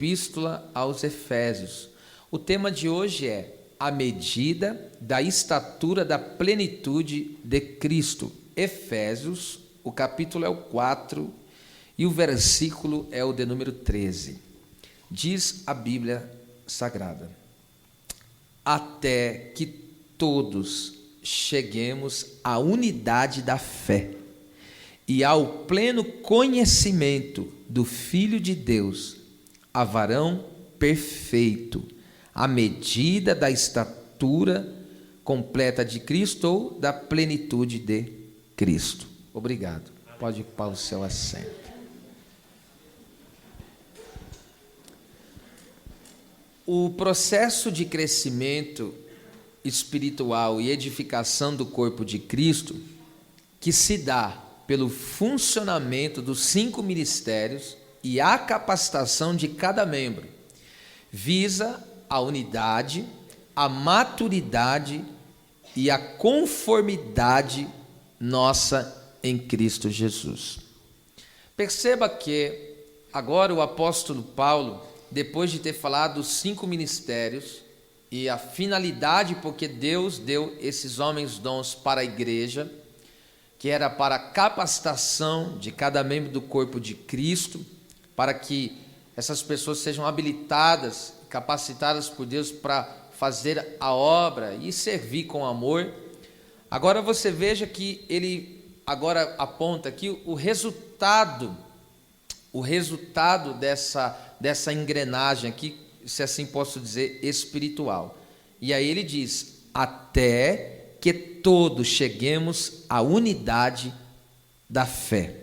Epístola aos Efésios. O tema de hoje é a medida da estatura da plenitude de Cristo. Efésios, o capítulo é o 4 e o versículo é o de número 13. Diz a Bíblia Sagrada: até que todos cheguemos à unidade da fé e ao pleno conhecimento do Filho de Deus, a varão perfeito, à medida da estatura completa de Cristo ou da plenitude de Cristo. Obrigado. Pode ocupar o seu assento. O processo de crescimento espiritual e edificação do corpo de Cristo, que se dá pelo funcionamento dos 5 ministérios e a capacitação de cada membro, visa a unidade, a maturidade e a conformidade nossa em Cristo Jesus. Perceba que agora o apóstolo Paulo, depois de ter falado dos 5 ministérios e a finalidade porque Deus deu esses homens dons para a igreja, que era para a capacitação de cada membro do corpo de Cristo, para que essas pessoas sejam habilitadas, capacitadas por Deus para fazer a obra e servir com amor. Agora você veja que ele agora aponta aqui o resultado dessa engrenagem aqui, se assim posso dizer, espiritual. E aí ele diz: até que todos cheguemos à unidade da fé.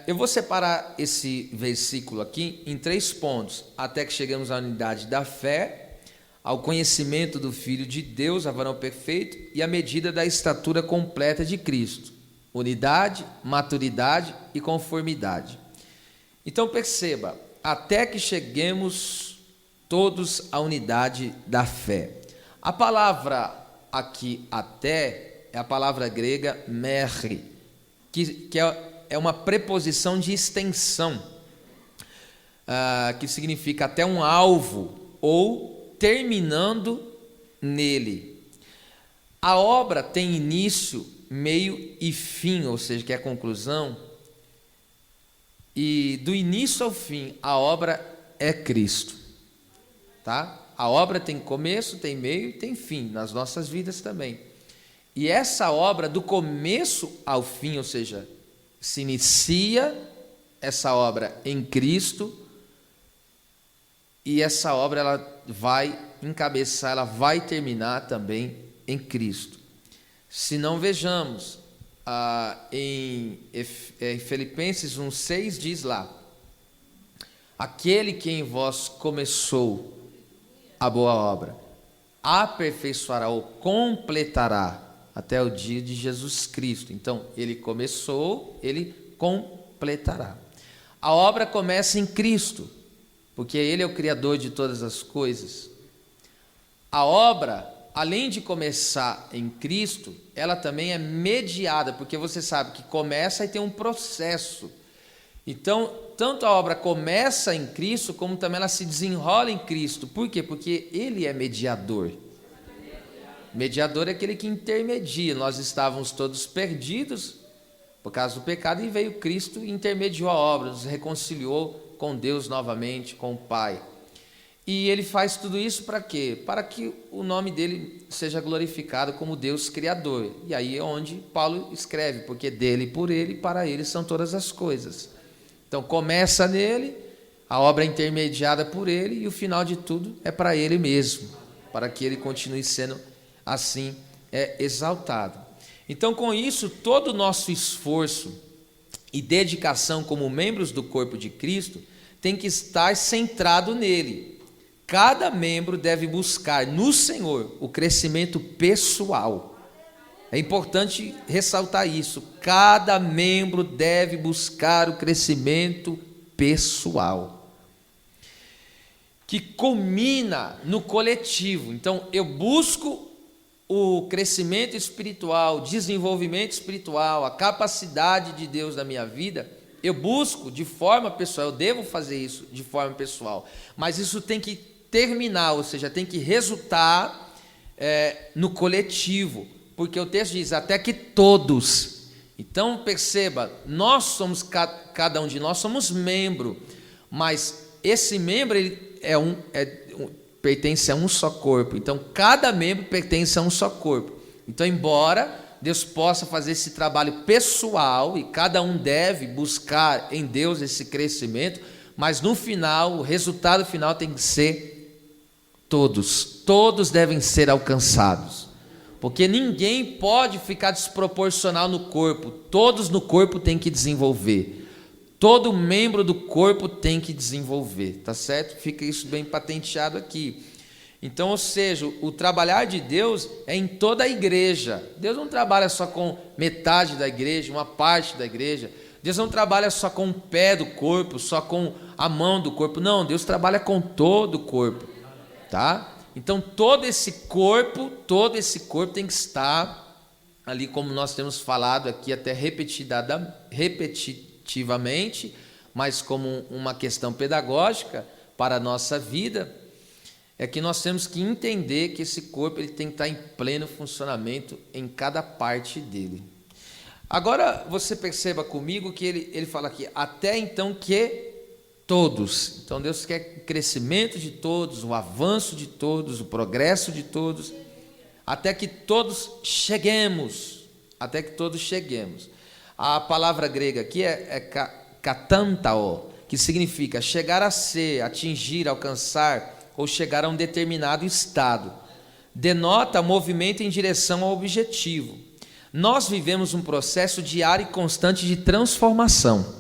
Eu vou separar esse versículo aqui em 3 pontos: até que chegamos à unidade da fé, ao conhecimento do Filho de Deus, a varão perfeito, e à medida da estatura completa de Cristo. Unidade, maturidade e conformidade. Então perceba, até que cheguemos todos à unidade da fé. A palavra aqui até é a palavra grega merri, que é uma preposição de extensão, que significa até um alvo ou terminando nele. A obra tem início, meio e fim, ou seja, que é a conclusão, e do início ao fim a obra é Cristo, tá? A obra tem começo, tem meio e tem fim, nas nossas vidas também. E essa obra, do começo ao fim, ou seja, se inicia essa obra em Cristo, e essa obra ela vai encabeçar, ela vai terminar também em Cristo. Se não, vejamos, em Filipenses 1,6 diz lá: aquele que em vós começou a boa obra, aperfeiçoará ou completará até o dia de Jesus Cristo. Então, ele começou, ele completará. A obra começa em Cristo, porque ele é o Criador de todas as coisas. A obra, além de começar em Cristo, ela também é mediada, porque você sabe que começa e tem um processo. Então, tanto a obra começa em Cristo, como também ela se desenrola em Cristo. Por quê? Porque ele é mediador. Mediador é aquele que intermedia. Nós estávamos todos perdidos por causa do pecado, e veio Cristo e intermediou a obra, nos reconciliou com Deus novamente, com o Pai. E ele faz tudo isso para quê? Para que o nome dele seja glorificado como Deus Criador. E aí é onde Paulo escreve: porque dele, por ele e para ele são todas as coisas. Então começa nele, a obra é intermediada por ele, e o final de tudo é para ele mesmo, para que ele continue sendo assim exaltado. Então, com isso, todo o nosso esforço e dedicação como membros do corpo de Cristo tem que estar centrado nele. Cada membro deve buscar no Senhor o crescimento pessoal. É importante ressaltar isso. Cada membro deve buscar o crescimento pessoal, que culmina no coletivo. Então, eu busco o crescimento espiritual, desenvolvimento espiritual, a capacidade de Deus na minha vida, Eu busco de forma pessoal, eu devo fazer isso de forma pessoal, mas isso tem que terminar, ou seja, tem que resultar no coletivo, porque o texto diz até que todos. Então perceba, nós somos, cada um de nós somos membro, mas esse membro ele pertence a um só corpo, então cada membro pertence a um só corpo. Então, embora Deus possa fazer esse trabalho pessoal e cada um deve buscar em Deus esse crescimento, mas no final, o resultado final tem que ser todos devem ser alcançados, porque ninguém pode ficar desproporcional no corpo, todos no corpo têm que desenvolver, todo membro do corpo tem que desenvolver, tá certo? Fica isso bem patenteado aqui. Então, ou seja, o trabalhar de Deus é em toda a igreja. Deus não trabalha só com metade da igreja, uma parte da igreja. Deus não trabalha só com o pé do corpo, só com a mão do corpo. Não, Deus trabalha com todo o corpo, tá? Então, todo esse corpo tem que estar ali, como nós temos falado aqui até repetitivamente, mas como uma questão pedagógica para a nossa vida, é que nós temos que entender que esse corpo ele tem que estar em pleno funcionamento em cada parte dele. Agora, você perceba comigo que ele fala aqui, até então que todos. Então, Deus quer o crescimento de todos, o avanço de todos, o progresso de todos, até que todos cheguemos. Até que todos cheguemos. A palavra grega aqui é katantao, que significa chegar a ser, atingir, alcançar, ou chegar a um determinado estado. Denota movimento em direção ao objetivo. Nós vivemos um processo diário e constante de transformação.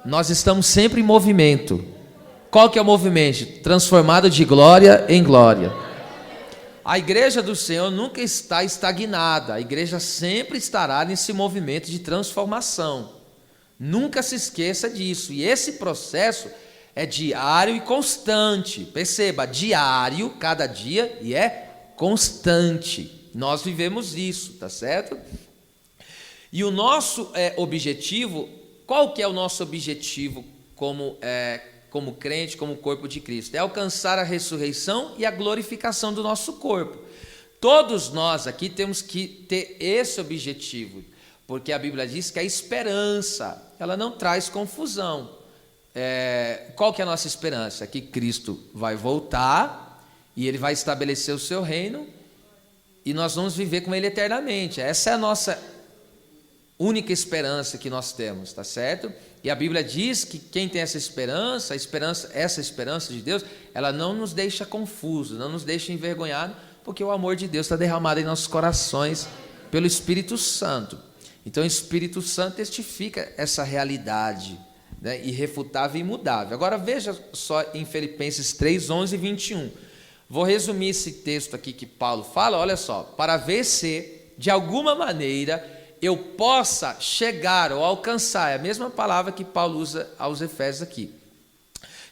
Nós estamos sempre em movimento. Qual que é o movimento? Transformado de glória em glória. A igreja do Senhor nunca está estagnada. A igreja sempre estará nesse movimento de transformação. Nunca se esqueça disso. E esse processo é diário e constante. Perceba, diário, cada dia, e é constante. Nós vivemos isso, tá certo? E o nosso objetivo, qual que é o nosso objetivo como crente, como corpo de Cristo? É alcançar a ressurreição e a glorificação do nosso corpo. Todos nós aqui temos que ter esse objetivo, porque a Bíblia diz que a esperança, ela não traz confusão. Qual que é a nossa esperança? Que Cristo vai voltar e Ele vai estabelecer o seu reino e nós vamos viver com Ele eternamente. Essa é a nossa única esperança que nós temos, tá certo? E a Bíblia diz que quem tem essa esperança de Deus, ela não nos deixa confusos, não nos deixa envergonhados, porque o amor de Deus está derramado em nossos corações pelo Espírito Santo. Então o Espírito Santo testifica essa realidade, né, irrefutável e imutável. Agora veja só em Filipenses 3, 11 e 21. Vou resumir esse texto aqui que Paulo fala, olha só. Para ver se, de alguma maneira, eu possa chegar ou alcançar, é a mesma palavra que Paulo usa aos Efésios aqui.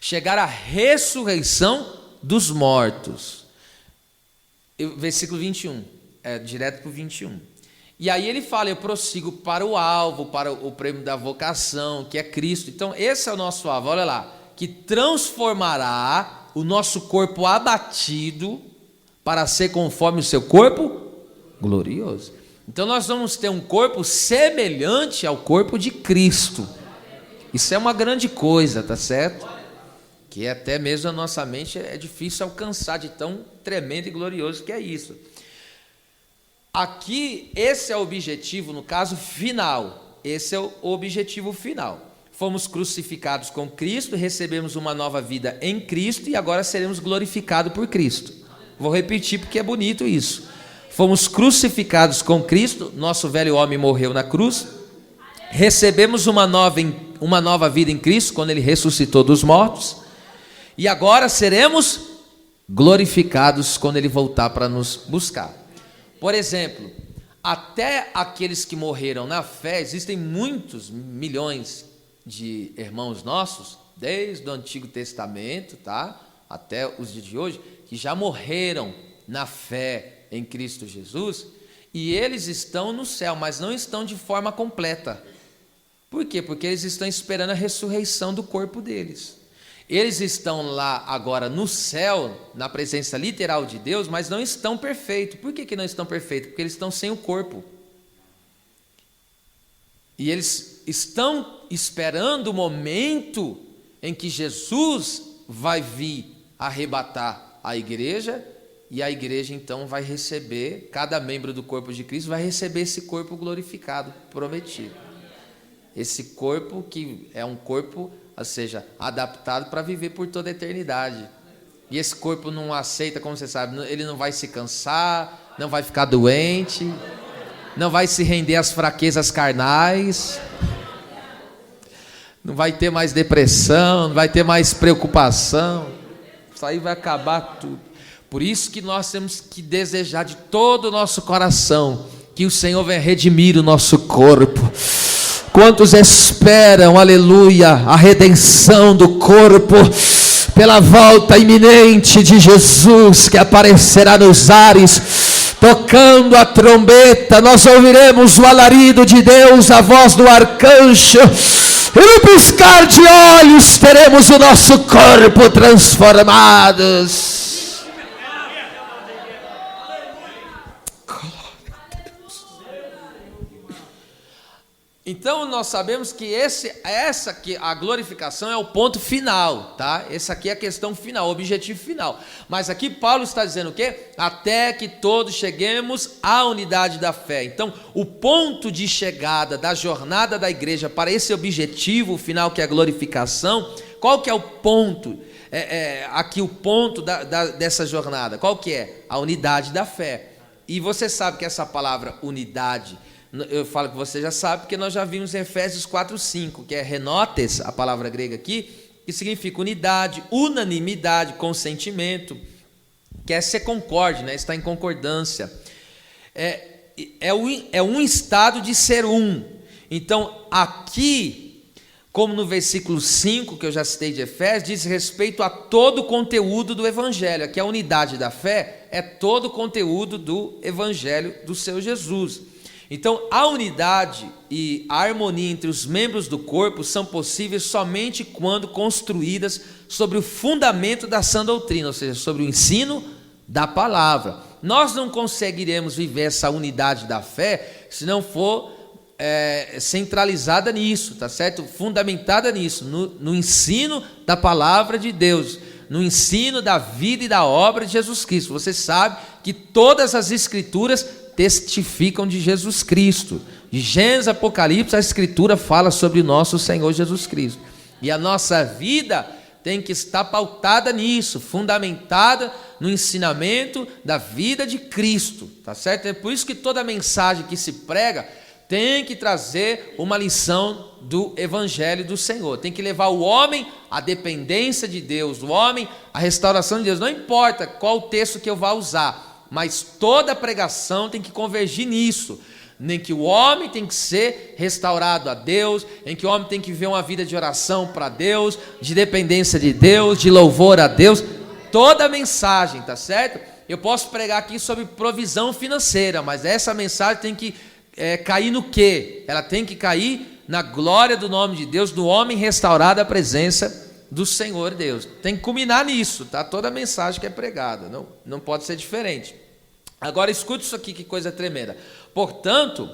Chegar à ressurreição dos mortos. Versículo 21, direto para o 21. E aí ele fala, eu prossigo para o alvo, para o prêmio da vocação, que é Cristo. Então esse é o nosso alvo, olha lá, que transformará o nosso corpo abatido para ser conforme o seu corpo glorioso. Então nós vamos ter um corpo semelhante ao corpo de Cristo. Isso é uma grande coisa, tá certo? Que até mesmo a nossa mente é difícil alcançar, de tão tremendo e glorioso que é isso. Aqui, esse é o objetivo, no caso, final. Esse é o objetivo final. Fomos crucificados com Cristo, recebemos uma nova vida em Cristo e agora seremos glorificados por Cristo. Vou repetir porque é bonito isso. Fomos crucificados com Cristo, nosso velho homem morreu na cruz, recebemos uma nova vida em Cristo, quando Ele ressuscitou dos mortos, e agora seremos glorificados quando Ele voltar para nos buscar. Por exemplo, até aqueles que morreram na fé, existem muitos milhões de irmãos nossos, desde o Antigo Testamento, tá? Até os dias de hoje, que já morreram na fé em Cristo Jesus, e eles estão no céu, mas não estão de forma completa. Por quê? Porque eles estão esperando a ressurreição do corpo deles. Eles estão lá agora no céu, na presença literal de Deus, mas não estão perfeitos. Por que não estão perfeitos? Porque eles estão sem o corpo. E eles estão esperando o momento em que Jesus vai vir arrebatar a igreja, e a igreja então vai receber, cada membro do corpo de Cristo vai receber esse corpo glorificado, prometido. Esse corpo que é um corpo, ou seja, adaptado para viver por toda a eternidade. E esse corpo não aceita, como você sabe, ele não vai se cansar, não vai ficar doente, não vai se render às fraquezas carnais, não vai ter mais depressão, não vai ter mais preocupação. Isso aí vai acabar tudo. Por isso que nós temos que desejar de todo o nosso coração que o Senhor venha redimir o nosso corpo. Quantos esperam, aleluia, a redenção do corpo pela volta iminente de Jesus, que aparecerá nos ares, tocando a trombeta, nós ouviremos o alarido de Deus, a voz do arcanjo, e no piscar de olhos teremos o nosso corpo transformados. Então nós sabemos que essa aqui, a glorificação é o ponto final, tá? Essa aqui é a questão final, o objetivo final. Mas aqui Paulo está dizendo o quê? Até que todos cheguemos à unidade da fé. Então o ponto de chegada da jornada da igreja para esse objetivo final, que é a glorificação, qual que é o ponto? Aqui o ponto dessa jornada, qual que é? A unidade da fé. E você sabe que essa palavra unidade, eu falo que você já sabe, porque nós já vimos em Efésios 4:5, que é renotes, a palavra grega aqui, que significa unidade, unanimidade, consentimento, que é ser concorde, né? Está em concordância. É um estado de ser um. Então, aqui, como no versículo 5, que eu já citei de Efésios, diz respeito a todo o conteúdo do Evangelho. Aqui a unidade da fé é todo o conteúdo do Evangelho do Senhor Jesus. Então, a unidade e a harmonia entre os membros do corpo são possíveis somente quando construídas sobre o fundamento da sã doutrina, ou seja, sobre o ensino da palavra. Nós não conseguiremos viver essa unidade da fé se não for centralizada nisso, tá certo? Fundamentada nisso, no ensino da palavra de Deus, no ensino da vida e da obra de Jesus Cristo. Você sabe que todas as escrituras testificam de Jesus Cristo. De Gênesis a Apocalipse, a Escritura fala sobre o nosso Senhor Jesus Cristo. E a nossa vida tem que estar pautada nisso, fundamentada no ensinamento da vida de Cristo, tá certo? É por isso que toda mensagem que se prega tem que trazer uma lição do Evangelho do Senhor. Tem que levar o homem à dependência de Deus, o homem à restauração de Deus. Não importa qual o texto que eu vá usar, mas toda pregação tem que convergir nisso, em que o homem tem que ser restaurado a Deus, em que o homem tem que viver uma vida de oração para Deus, de dependência de Deus, de louvor a Deus. Toda a mensagem, tá certo? Eu posso pregar aqui sobre provisão financeira, mas essa mensagem tem que cair no quê? Ela tem que cair na glória do nome de Deus, do homem restaurado à presença do Senhor Deus. Tem que culminar nisso, tá? Toda a mensagem que é pregada, não pode ser diferente. Agora escute isso aqui, que coisa tremenda. Portanto,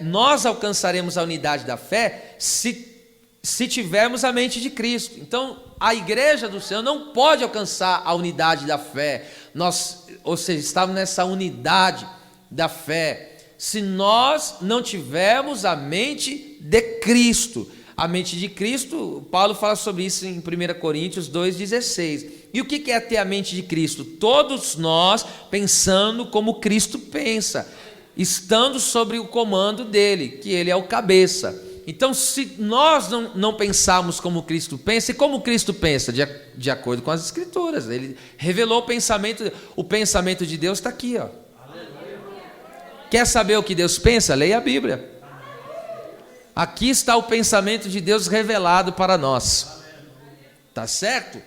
nós alcançaremos a unidade da fé se tivermos a mente de Cristo. Então, a igreja do Senhor não pode alcançar a unidade da fé. Ou seja, estamos nessa unidade da fé se nós não tivermos a mente de Cristo. A mente de Cristo, Paulo fala sobre isso em 1 Coríntios 2,16. E o que é ter a mente de Cristo? Todos nós pensando como Cristo pensa, estando sobre o comando dele, que ele é o cabeça. Então, se nós não pensarmos como Cristo pensa, e como Cristo pensa? De acordo com as Escrituras, ele revelou o pensamento de Deus está aqui, ó. Quer saber o que Deus pensa? Leia a Bíblia. Aqui está o pensamento de Deus revelado para nós, tá certo?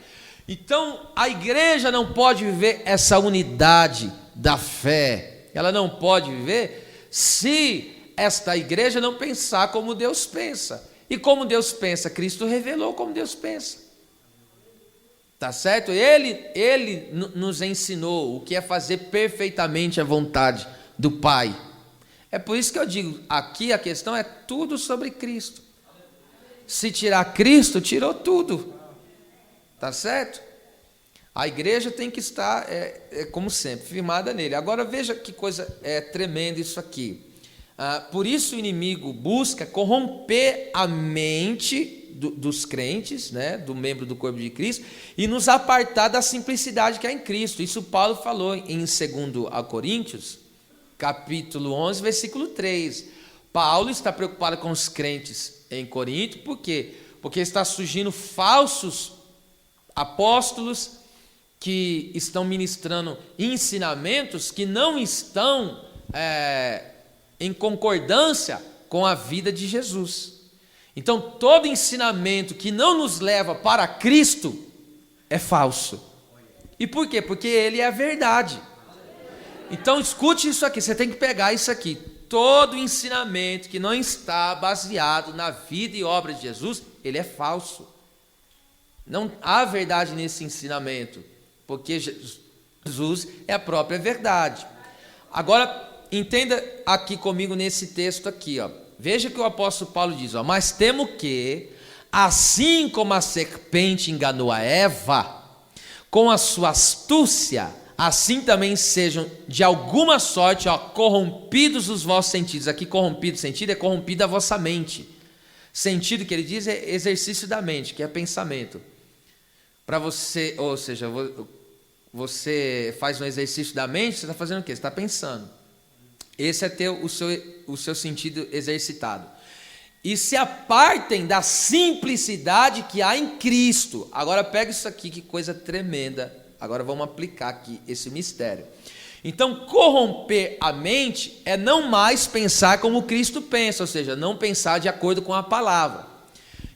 Então a igreja não pode viver essa unidade da fé, ela não pode viver se esta igreja não pensar como Deus pensa. E como Deus pensa? Cristo revelou como Deus pensa. Tá certo? Ele nos ensinou o que é fazer perfeitamente a vontade do Pai. É por isso que eu digo, aqui a questão é tudo sobre Cristo. Se tirar Cristo, tirou tudo. Tá certo? A igreja tem que estar, como sempre, firmada nele. Agora veja que coisa tremenda isso aqui. Por isso o inimigo busca corromper a mente dos crentes, né, do membro do corpo de Cristo, e nos apartar da simplicidade que há em Cristo. Isso Paulo falou em 2 Coríntios, capítulo 11, versículo 3. Paulo está preocupado com os crentes em Corinto, por quê? Porque está surgindo falsos apóstolos que estão ministrando ensinamentos que não estão em concordância com a vida de Jesus. Então, todo ensinamento que não nos leva para Cristo é falso. E por quê? Porque ele é a verdade. Então, escute isso aqui, você tem que pegar isso aqui. Todo ensinamento que não está baseado na vida e obra de Jesus, ele é falso. Não há verdade nesse ensinamento, porque Jesus é a própria verdade. Agora, entenda aqui comigo nesse texto aqui, ó. Veja que o apóstolo Paulo diz, ó, mas temo que, assim como a serpente enganou a Eva, com a sua astúcia, assim também sejam de alguma sorte, ó, corrompidos os vossos sentidos. Aqui corrompido, sentido é corrompida a vossa mente. Sentido que ele diz é exercício da mente, que é pensamento. Para você, ou seja, você faz um exercício da mente, você está fazendo o quê? Você está pensando. Esse é ter o seu sentido exercitado. E se apartem da simplicidade que há em Cristo. Agora pega isso aqui, que coisa tremenda. Agora vamos aplicar aqui esse mistério. Então, corromper a mente é não mais pensar como Cristo pensa, ou seja, não pensar de acordo com a palavra.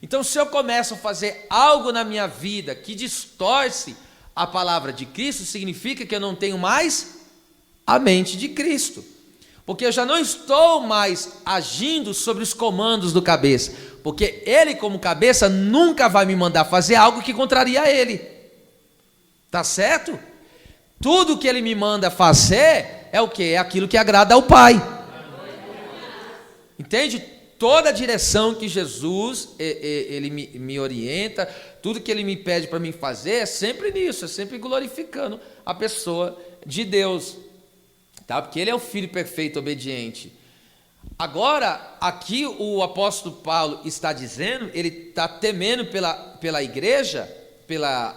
Então, se eu começo a fazer algo na minha vida que distorce a palavra de Cristo, significa que eu não tenho mais a mente de Cristo. Porque eu já não estou mais agindo sobre os comandos do cabeça. Porque ele, como cabeça, nunca vai me mandar fazer algo que contraria a ele. Tá certo? Tudo que ele me manda fazer é o quê? É aquilo que agrada ao Pai. Entende? Toda a direção que Jesus ele me orienta, tudo que ele me pede para mim fazer, é sempre nisso, é sempre glorificando a pessoa de Deus. Tá? Porque ele é o Filho perfeito, obediente. Agora, aqui o apóstolo Paulo está dizendo, ele está temendo pela igreja,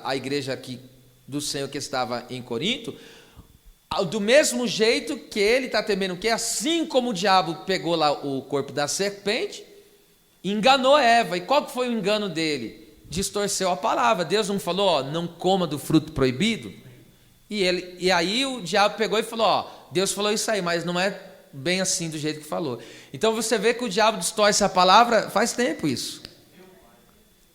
a igreja aqui do Senhor que estava em Corinto, do mesmo jeito que ele está temendo, que assim como o diabo pegou lá o corpo da serpente, enganou Eva. E qual que foi o engano dele? Distorceu a palavra. Deus não falou, ó, não coma do fruto proibido? E aí o diabo pegou e falou, ó, Deus falou isso aí, mas não é bem assim do jeito que falou. Então você vê que o diabo distorce a palavra, faz tempo isso.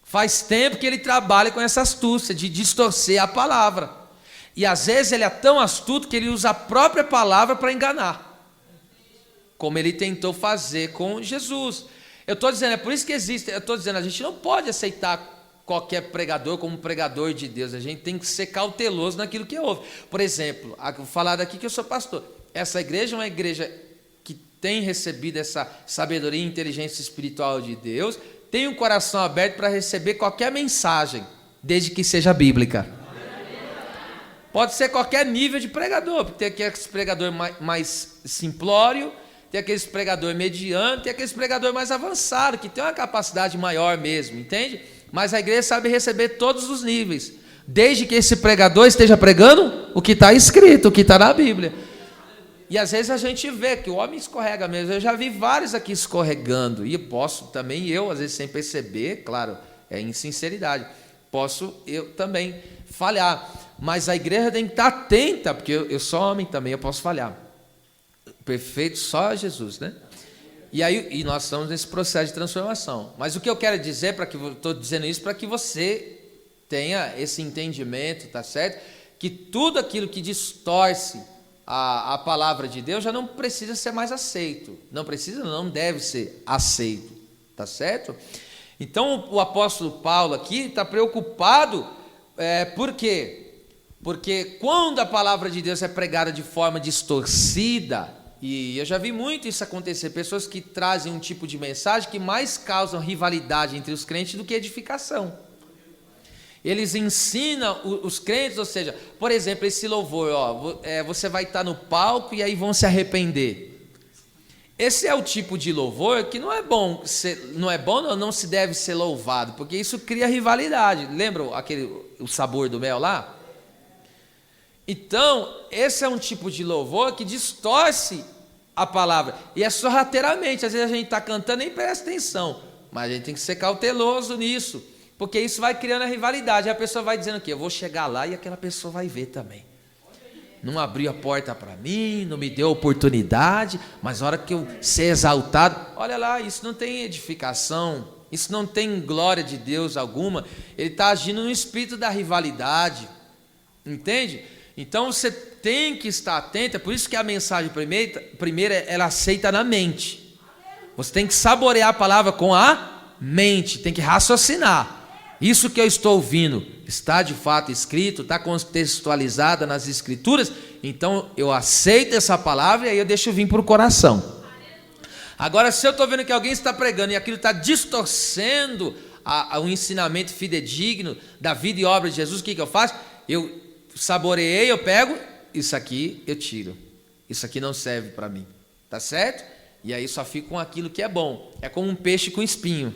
Faz tempo que ele trabalha com essa astúcia de distorcer a palavra. E às vezes ele é tão astuto que ele usa a própria palavra para enganar. Como ele tentou fazer com Jesus. Eu estou dizendo, é por isso que existe, eu estou dizendo, a gente não pode aceitar qualquer pregador como pregador de Deus. A gente tem que ser cauteloso naquilo que ouve. Por exemplo, vou falar daqui que eu sou pastor. Essa igreja é uma igreja que tem recebido essa sabedoria e inteligência espiritual de Deus, tem um coração aberto para receber qualquer mensagem, desde que seja bíblica. Pode ser qualquer nível de pregador, porque tem aqueles pregador mais simplório, tem aqueles pregador mediano, tem aqueles pregador mais avançado, que tem uma capacidade maior mesmo, entende? Mas a igreja sabe receber todos os níveis, desde que esse pregador esteja pregando o que está escrito, o que está na Bíblia. E às vezes a gente vê que o homem escorrega mesmo. Eu já vi vários aqui escorregando, e posso também eu, às vezes sem perceber, claro, é insinceridade, posso eu também falhar. Mas a igreja tem que estar atenta, porque eu sou homem também, eu posso falhar. Perfeito só Jesus, né? E nós estamos nesse processo de transformação. Mas o que eu quero dizer, estou dizendo isso para que você tenha esse entendimento, tá certo? Que tudo aquilo que distorce a palavra de Deus já não precisa ser mais aceito. Não precisa, não deve ser aceito, tá certo? Então o apóstolo Paulo aqui está preocupado, por quê? Porque quando a palavra de Deus é pregada de forma distorcida, e eu já vi muito isso acontecer, pessoas que trazem um tipo de mensagem que mais causam rivalidade entre os crentes do que edificação. Eles ensinam os crentes, ou seja, por exemplo, esse louvor, você vai estar no palco e aí vão se arrepender. Esse é o tipo de louvor que não é bom, não se deve ser louvado, porque isso cria rivalidade. Lembra o sabor do mel lá? Então, esse é um tipo de louvor que distorce a palavra, e é sorrateiramente. Às vezes a gente está cantando e nem presta atenção, mas a gente tem que ser cauteloso nisso, porque isso vai criando a rivalidade. A pessoa vai dizendo que eu vou chegar lá e aquela pessoa vai ver também. Não abriu a porta para mim, não me deu oportunidade, mas na hora que eu ser exaltado, olha lá, isso não tem edificação, isso não tem glória de Deus alguma. Ele está agindo no espírito da rivalidade, entende? Então você tem que estar atento. É por isso que a mensagem primeira ela aceita na mente. Você tem que saborear a palavra com a mente, tem que raciocinar. Isso que eu estou ouvindo está de fato escrito, está contextualizada nas escrituras, então eu aceito essa palavra e aí eu deixo vir para o coração. Agora, se eu estou vendo que alguém está pregando e aquilo está distorcendo o ensinamento fidedigno da vida e obra de Jesus, o que eu faço? Eu saboreei, eu pego, isso aqui eu tiro, isso aqui não serve para mim, tá certo? E aí só fico com aquilo que é bom. É como um peixe com espinho,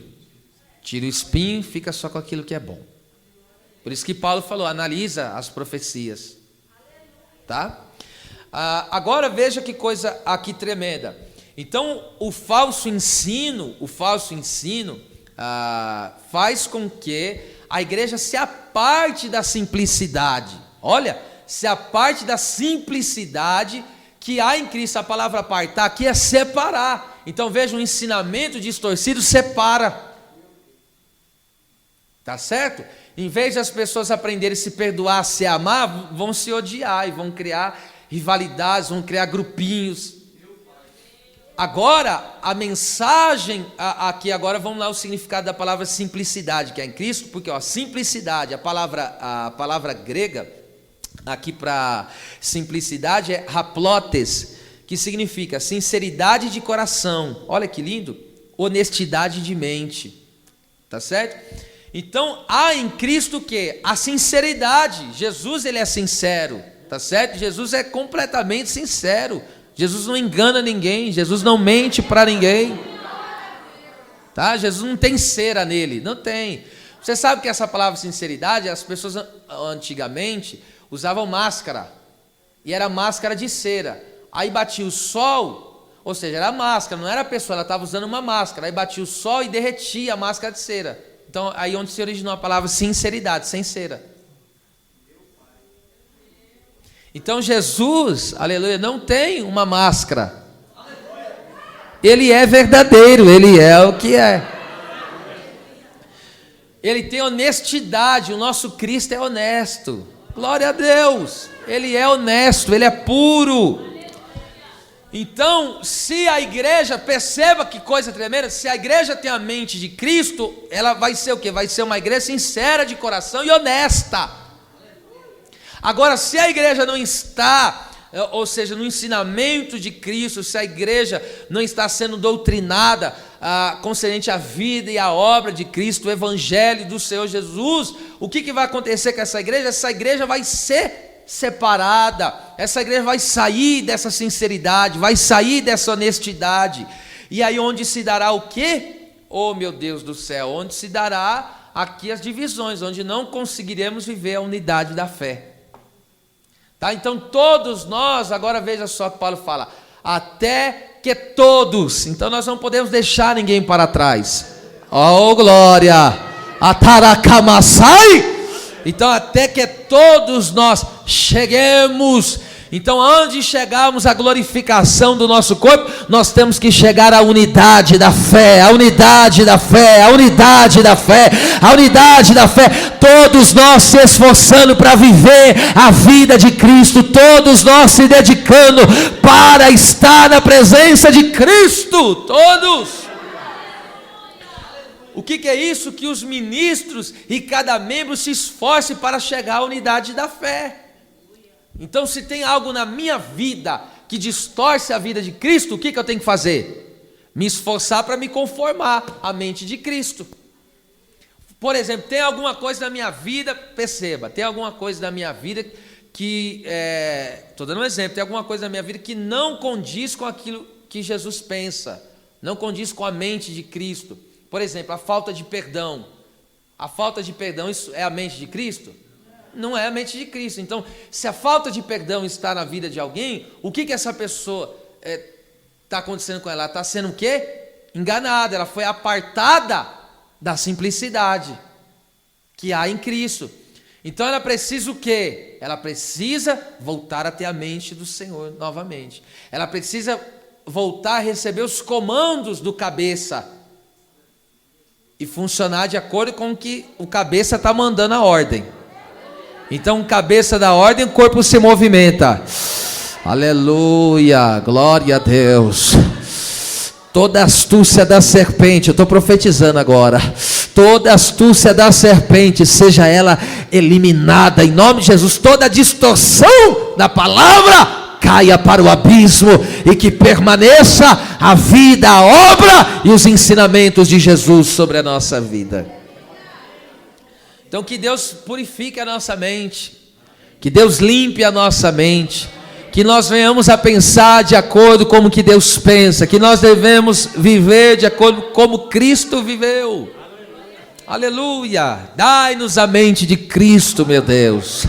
tira o espinho, fica só com aquilo que é bom. Por isso que Paulo falou, analisa as profecias, tá? Agora veja que coisa aqui tremenda. Então o falso ensino faz com que a igreja se aparte da simplicidade. Olha, se aparte da simplicidade que há em Cristo. A palavra apartar aqui é separar. Então veja, um ensinamento distorcido separa. Tá certo? Em vez das pessoas aprenderem a se perdoar, a se amar, vão se odiar e vão criar rivalidades, vão criar grupinhos. Agora, a mensagem aqui, agora vamos lá o significado da palavra simplicidade, que é em Cristo, porque simplicidade, a palavra grega aqui para simplicidade é haplotes, que significa sinceridade de coração. Olha que lindo, honestidade de mente, tá certo? Então há em Cristo o quê? A sinceridade. Jesus, ele é sincero, tá certo? Jesus é completamente sincero. Jesus não engana ninguém, Jesus não mente para ninguém, tá? Jesus não tem cera nele, não tem. Você sabe que essa palavra sinceridade, as pessoas antigamente usavam máscara, e era máscara de cera. Aí batia o sol, ou seja, era máscara, não era a pessoa, ela estava usando uma máscara. Aí batia o sol e derretia a máscara de cera. Então aí onde se originou a palavra sinceridade, sem cera. Então Jesus, aleluia, não tem uma máscara. Ele é verdadeiro, ele é o que é. Ele tem honestidade, o nosso Cristo é honesto. Glória a Deus, ele é honesto, ele é puro. Então, se a igreja, perceba que coisa tremenda, se a igreja tem a mente de Cristo, ela vai ser o quê? Vai ser uma igreja sincera de coração e honesta. Agora, se a igreja não está, ou seja, no ensinamento de Cristo, se a igreja não está sendo doutrinada concernente à vida e à obra de Cristo, o evangelho do Senhor Jesus, o que vai acontecer com essa igreja? Essa igreja vai ser separada, essa igreja vai sair dessa sinceridade, vai sair dessa honestidade. E aí onde se dará o quê? Oh meu Deus do céu, onde se dará aqui as divisões, onde não conseguiremos viver a unidade da fé. Tá? Então todos nós, agora veja só o que Paulo fala, até que todos, então nós não podemos deixar ninguém para trás. Oh glória, ataracamassai, então até que todos nós cheguemos. Então antes de chegarmos à glorificação do nosso corpo, nós temos que chegar à unidade da fé, a unidade da fé, a unidade da fé, a unidade da fé. Todos nós se esforçando para viver a vida de Cristo, todos nós se dedicando para estar na presença de Cristo, todos. O que é isso? Que os ministros e cada membro se esforce para chegar à unidade da fé. Então, se tem algo na minha vida que distorce a vida de Cristo, o que eu tenho que fazer? Me esforçar para me conformar à mente de Cristo. Por exemplo, tem alguma coisa na minha vida, perceba, tem alguma coisa na minha vida que, estou dando um exemplo, tem alguma coisa na minha vida que não condiz com aquilo que Jesus pensa, não condiz com a mente de Cristo. Por exemplo, a falta de perdão. A falta de perdão, isso é a mente de Cristo? Não é a mente de Cristo. Então, se a falta de perdão está na vida de alguém, o que essa pessoa está acontecendo com ela? Ela está sendo o quê? Enganada, ela foi apartada da simplicidade que há em Cristo. Então ela precisa o quê? Ela precisa voltar a ter a mente do Senhor novamente. Ela precisa voltar a receber os comandos do cabeça e funcionar de acordo com o que o cabeça está mandando a ordem. Então, o cabeça da ordem, o corpo se movimenta. Aleluia, glória a Deus. Toda astúcia da serpente, eu estou profetizando agora, toda astúcia da serpente, seja ela eliminada em nome de Jesus. Toda distorção da palavra caia para o abismo e que permaneça a vida, a obra e os ensinamentos de Jesus sobre a nossa vida. Então, que Deus purifique a nossa mente, que Deus limpe a nossa mente, que nós venhamos a pensar de acordo com o que Deus pensa, que nós devemos viver de acordo com como Cristo viveu. Aleluia! Dai-nos a mente de Cristo, meu Deus.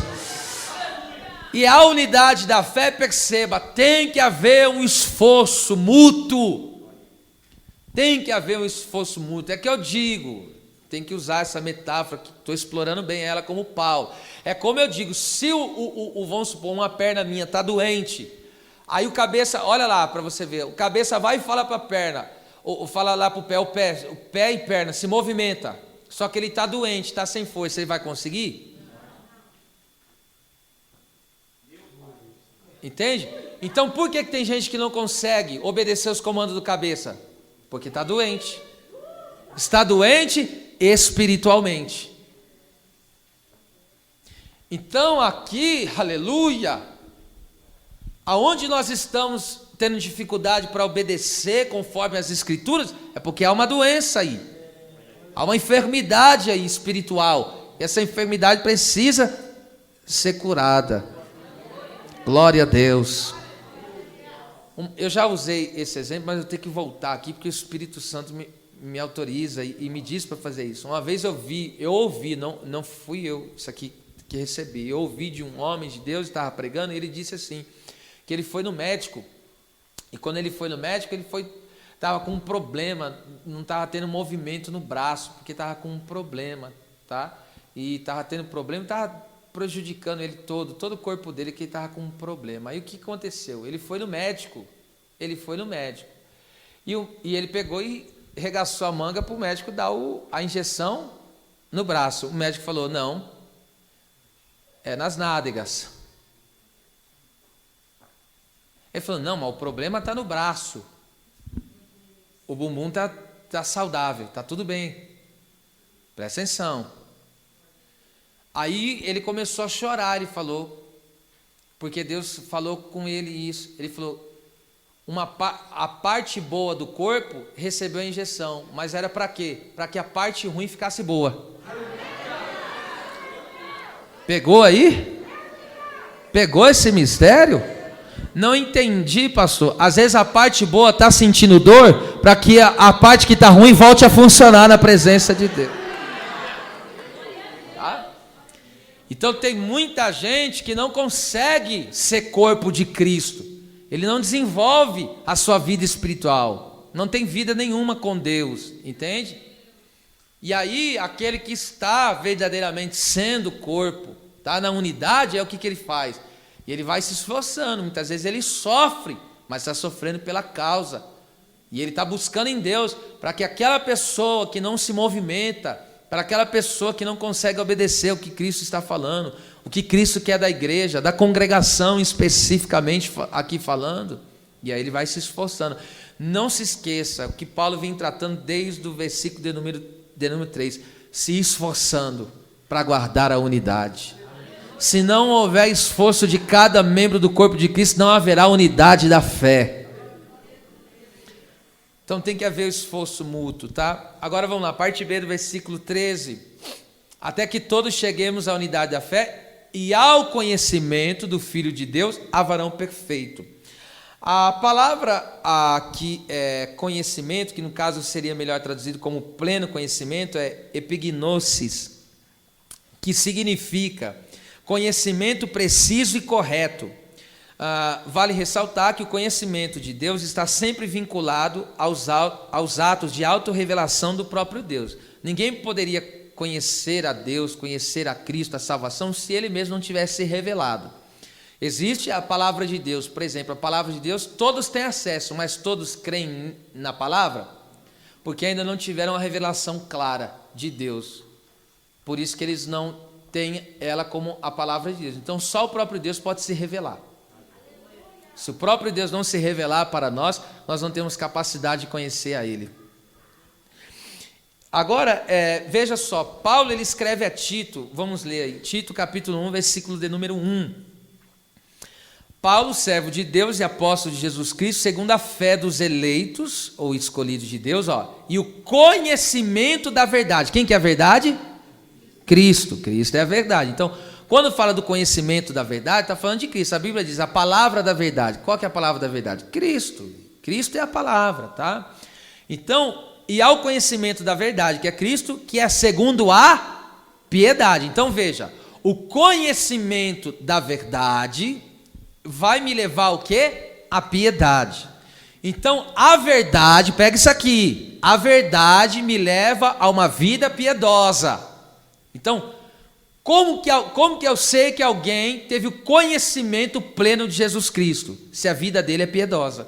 E a unidade da fé, perceba, tem que haver um esforço mútuo. Tem que haver um esforço mútuo. É que eu digo, tem que usar essa metáfora, que estou explorando bem ela como Paulo. É como eu digo, se vamos supor, uma perna minha está doente, aí o cabeça, olha lá para você ver, o cabeça vai e fala para a perna, ou fala lá para o pé e perna, se movimenta, só que ele está doente, está sem força, ele vai conseguir? Entende? Então por que tem gente que não consegue obedecer os comandos do cabeça? Porque está doente. Está doente espiritualmente. Então aqui, aleluia, aonde nós estamos tendo dificuldade para obedecer conforme as escrituras, é porque há uma doença aí, há uma enfermidade aí espiritual, e essa enfermidade precisa ser curada. Glória a Deus. Eu já usei esse exemplo, mas eu tenho que voltar aqui, porque o Espírito Santo me autoriza e me diz para fazer isso. Uma vez eu ouvi, não fui eu, isso aqui que recebi, eu ouvi de um homem de Deus, estava pregando, e ele disse assim, que ele foi no médico, e quando ele foi no médico, estava com um problema, não estava tendo movimento no braço, porque estava com um problema, tá? E estava tendo problema, estava prejudicando ele todo o corpo dele, que ele estava com um problema. Aí o que aconteceu? Ele foi no médico, e ele pegou e regaçou a manga para o médico dar a injeção no braço. O médico falou, não, é nas nádegas. Ele falou, não, mas o problema está no braço, o bumbum está saudável, está tudo bem, presta atenção. Aí ele começou a chorar, ele falou, porque Deus falou com ele isso. Ele falou, a parte boa do corpo recebeu a injeção, mas era para quê? Para que a parte ruim ficasse boa. Pegou aí? Pegou esse mistério? Não entendi, pastor. Às vezes a parte boa está sentindo dor, para que a parte que está ruim volte a funcionar na presença de Deus. Então tem muita gente que não consegue ser corpo de Cristo. Ele não desenvolve a sua vida espiritual. Não tem vida nenhuma com Deus, entende? E aí aquele que está verdadeiramente sendo corpo, está na unidade, é o que ele faz? E ele vai se esforçando. Muitas vezes ele sofre, mas está sofrendo pela causa. E ele está buscando em Deus para que aquela pessoa que não se movimenta, para aquela pessoa que não consegue obedecer o que Cristo está falando, o que Cristo quer da igreja, da congregação especificamente aqui falando, e aí ele vai se esforçando. Não se esqueça o que Paulo vem tratando desde o versículo de número de número 3, se esforçando para guardar a unidade. Se não houver esforço de cada membro do corpo de Cristo, não haverá unidade da fé. Então tem que haver o esforço mútuo, tá? Agora vamos lá, parte B do versículo 13. Até que todos cheguemos à unidade da fé e ao conhecimento do Filho de Deus, a varão perfeito. A palavra aqui é conhecimento, que no caso seria melhor traduzido como pleno conhecimento, é epignosis, que significa conhecimento preciso e correto. Vale ressaltar que o conhecimento de Deus está sempre vinculado aos atos de autorrevelação do próprio Deus. Ninguém poderia conhecer a Deus, conhecer a Cristo, a salvação, se Ele mesmo não tivesse revelado. Existe a palavra de Deus, por exemplo, a palavra de Deus, todos têm acesso, mas todos creem na palavra? Porque ainda não tiveram a revelação clara de Deus. Por isso que eles não têm ela como a palavra de Deus. Então só o próprio Deus pode se revelar. Se o próprio Deus não se revelar para nós, nós não temos capacidade de conhecer a Ele. Agora, veja só, Paulo ele escreve a Tito, vamos ler aí, Tito capítulo 1, versículo de número 1. Paulo, servo de Deus e apóstolo de Jesus Cristo, segundo a fé dos eleitos, ou escolhidos de Deus, e o conhecimento da verdade. Quem que é a verdade? Cristo. Cristo é a verdade. Então, quando fala do conhecimento da verdade, está falando de Cristo. A Bíblia diz a palavra da verdade. Qual que é a palavra da verdade? Cristo. Cristo é a palavra, tá? Então, e ao conhecimento da verdade, que é Cristo, que é segundo a piedade. Então, veja, o conhecimento da verdade vai me levar ao quê? A piedade. Então, a verdade, pega isso aqui, a verdade me leva a uma vida piedosa. Então, como que eu sei que alguém teve o conhecimento pleno de Jesus Cristo, se a vida dele é piedosa?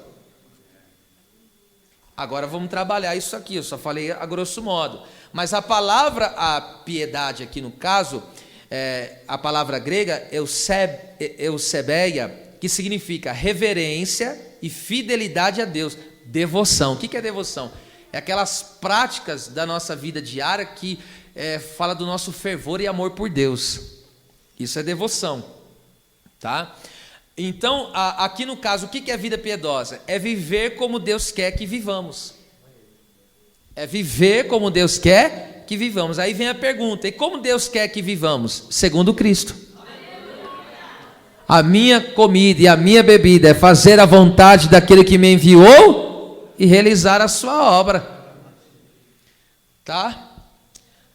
Agora vamos trabalhar isso aqui, eu só falei a grosso modo. Mas a palavra, a piedade aqui no caso, a palavra grega, eusebeia, que significa reverência e fidelidade a Deus. Devoção. O que é devoção? É aquelas práticas da nossa vida diária que fala do nosso fervor e amor por Deus. Isso é devoção, tá? Então, aqui no caso, o que é vida piedosa? É viver como Deus quer que vivamos. É viver como Deus quer que vivamos. Aí vem a pergunta, e como Deus quer que vivamos? Segundo Cristo. A minha comida e a minha bebida é fazer a vontade daquele que me enviou e realizar a sua obra. Tá?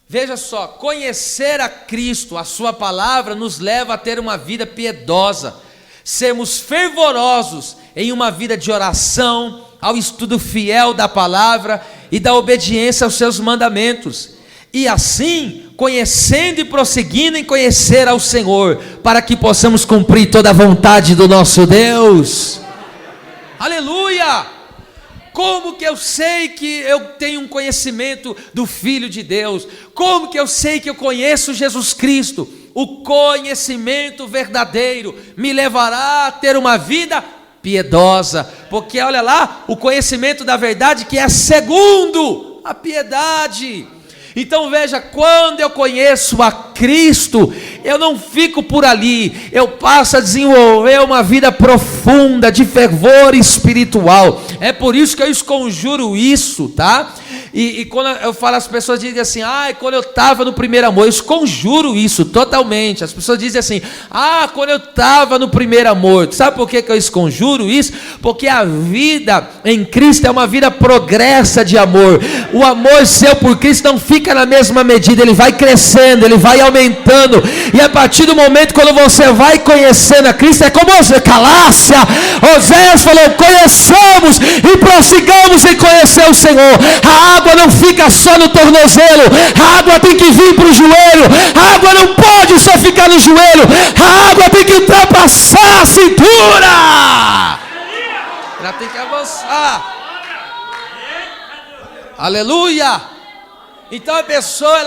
Veja só, conhecer a Cristo, a sua palavra, nos leva a ter uma vida piedosa. Sermos fervorosos em uma vida de oração, ao estudo fiel da palavra e da obediência aos seus mandamentos. E assim, conhecendo e prosseguindo em conhecer ao Senhor, para que possamos cumprir toda a vontade do nosso Deus. Aleluia! Como que eu sei que eu tenho um conhecimento do Filho de Deus? Como que eu sei que eu conheço Jesus Cristo? O conhecimento verdadeiro me levará a ter uma vida piedosa, porque olha lá, o conhecimento da verdade que é segundo a piedade. Então veja, quando eu conheço a Cristo, eu não fico por ali, eu passo a desenvolver uma vida profunda de fervor espiritual. É por isso que eu esconjuro isso, tá? E quando eu falo, as pessoas dizem assim, quando eu estava no primeiro amor, eu esconjuro isso totalmente. As pessoas dizem assim, quando eu estava no primeiro amor. Sabe por que eu esconjuro isso? Porque a vida em Cristo é uma vida progressa de amor. O amor seu por Cristo não fica na mesma medida, ele vai crescendo, ele vai aumentando. E a partir do momento quando você vai conhecendo a Cristo, é como Calácia, Oséias falou, conheçamos e prossigamos em conhecer o Senhor. A água não fica só no tornozelo, a água tem que vir para o joelho, a água não pode só ficar no joelho, a água tem que ultrapassar a cintura, ela tem que avançar. Aleluia! Então a pessoa,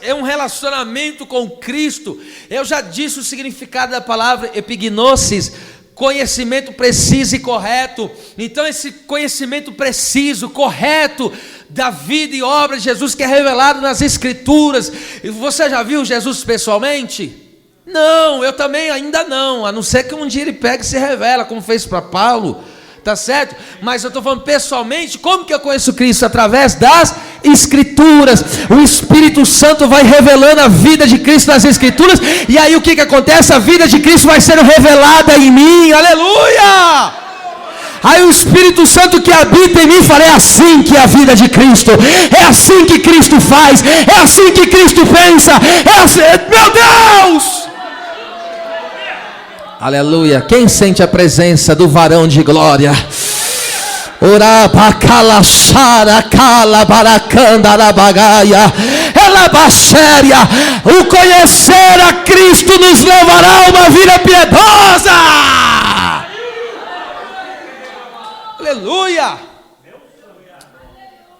é um relacionamento com Cristo. Eu já disse o significado da palavra epignosis, conhecimento preciso e correto. Então esse conhecimento preciso, correto da vida e obra de Jesus, que é revelado nas Escrituras. Você já viu Jesus pessoalmente? Não, eu também ainda não, a não ser que um dia ele pegue e se revela, como fez para Paulo, tá certo? Mas eu estou falando pessoalmente. Como que eu conheço Cristo? Através das Escrituras. O Espírito Santo vai revelando a vida de Cristo nas Escrituras, e aí o que acontece? A vida de Cristo vai sendo revelada em mim, aleluia! Aí o Espírito Santo que habita em mim fala: é assim que é a vida de Cristo, é assim que Cristo faz, é assim que Cristo pensa, é assim, meu Deus! Aleluia! Quem sente a presença do varão de glória? O conhecer a Cristo nos levará a uma vida piedosa. Aleluia!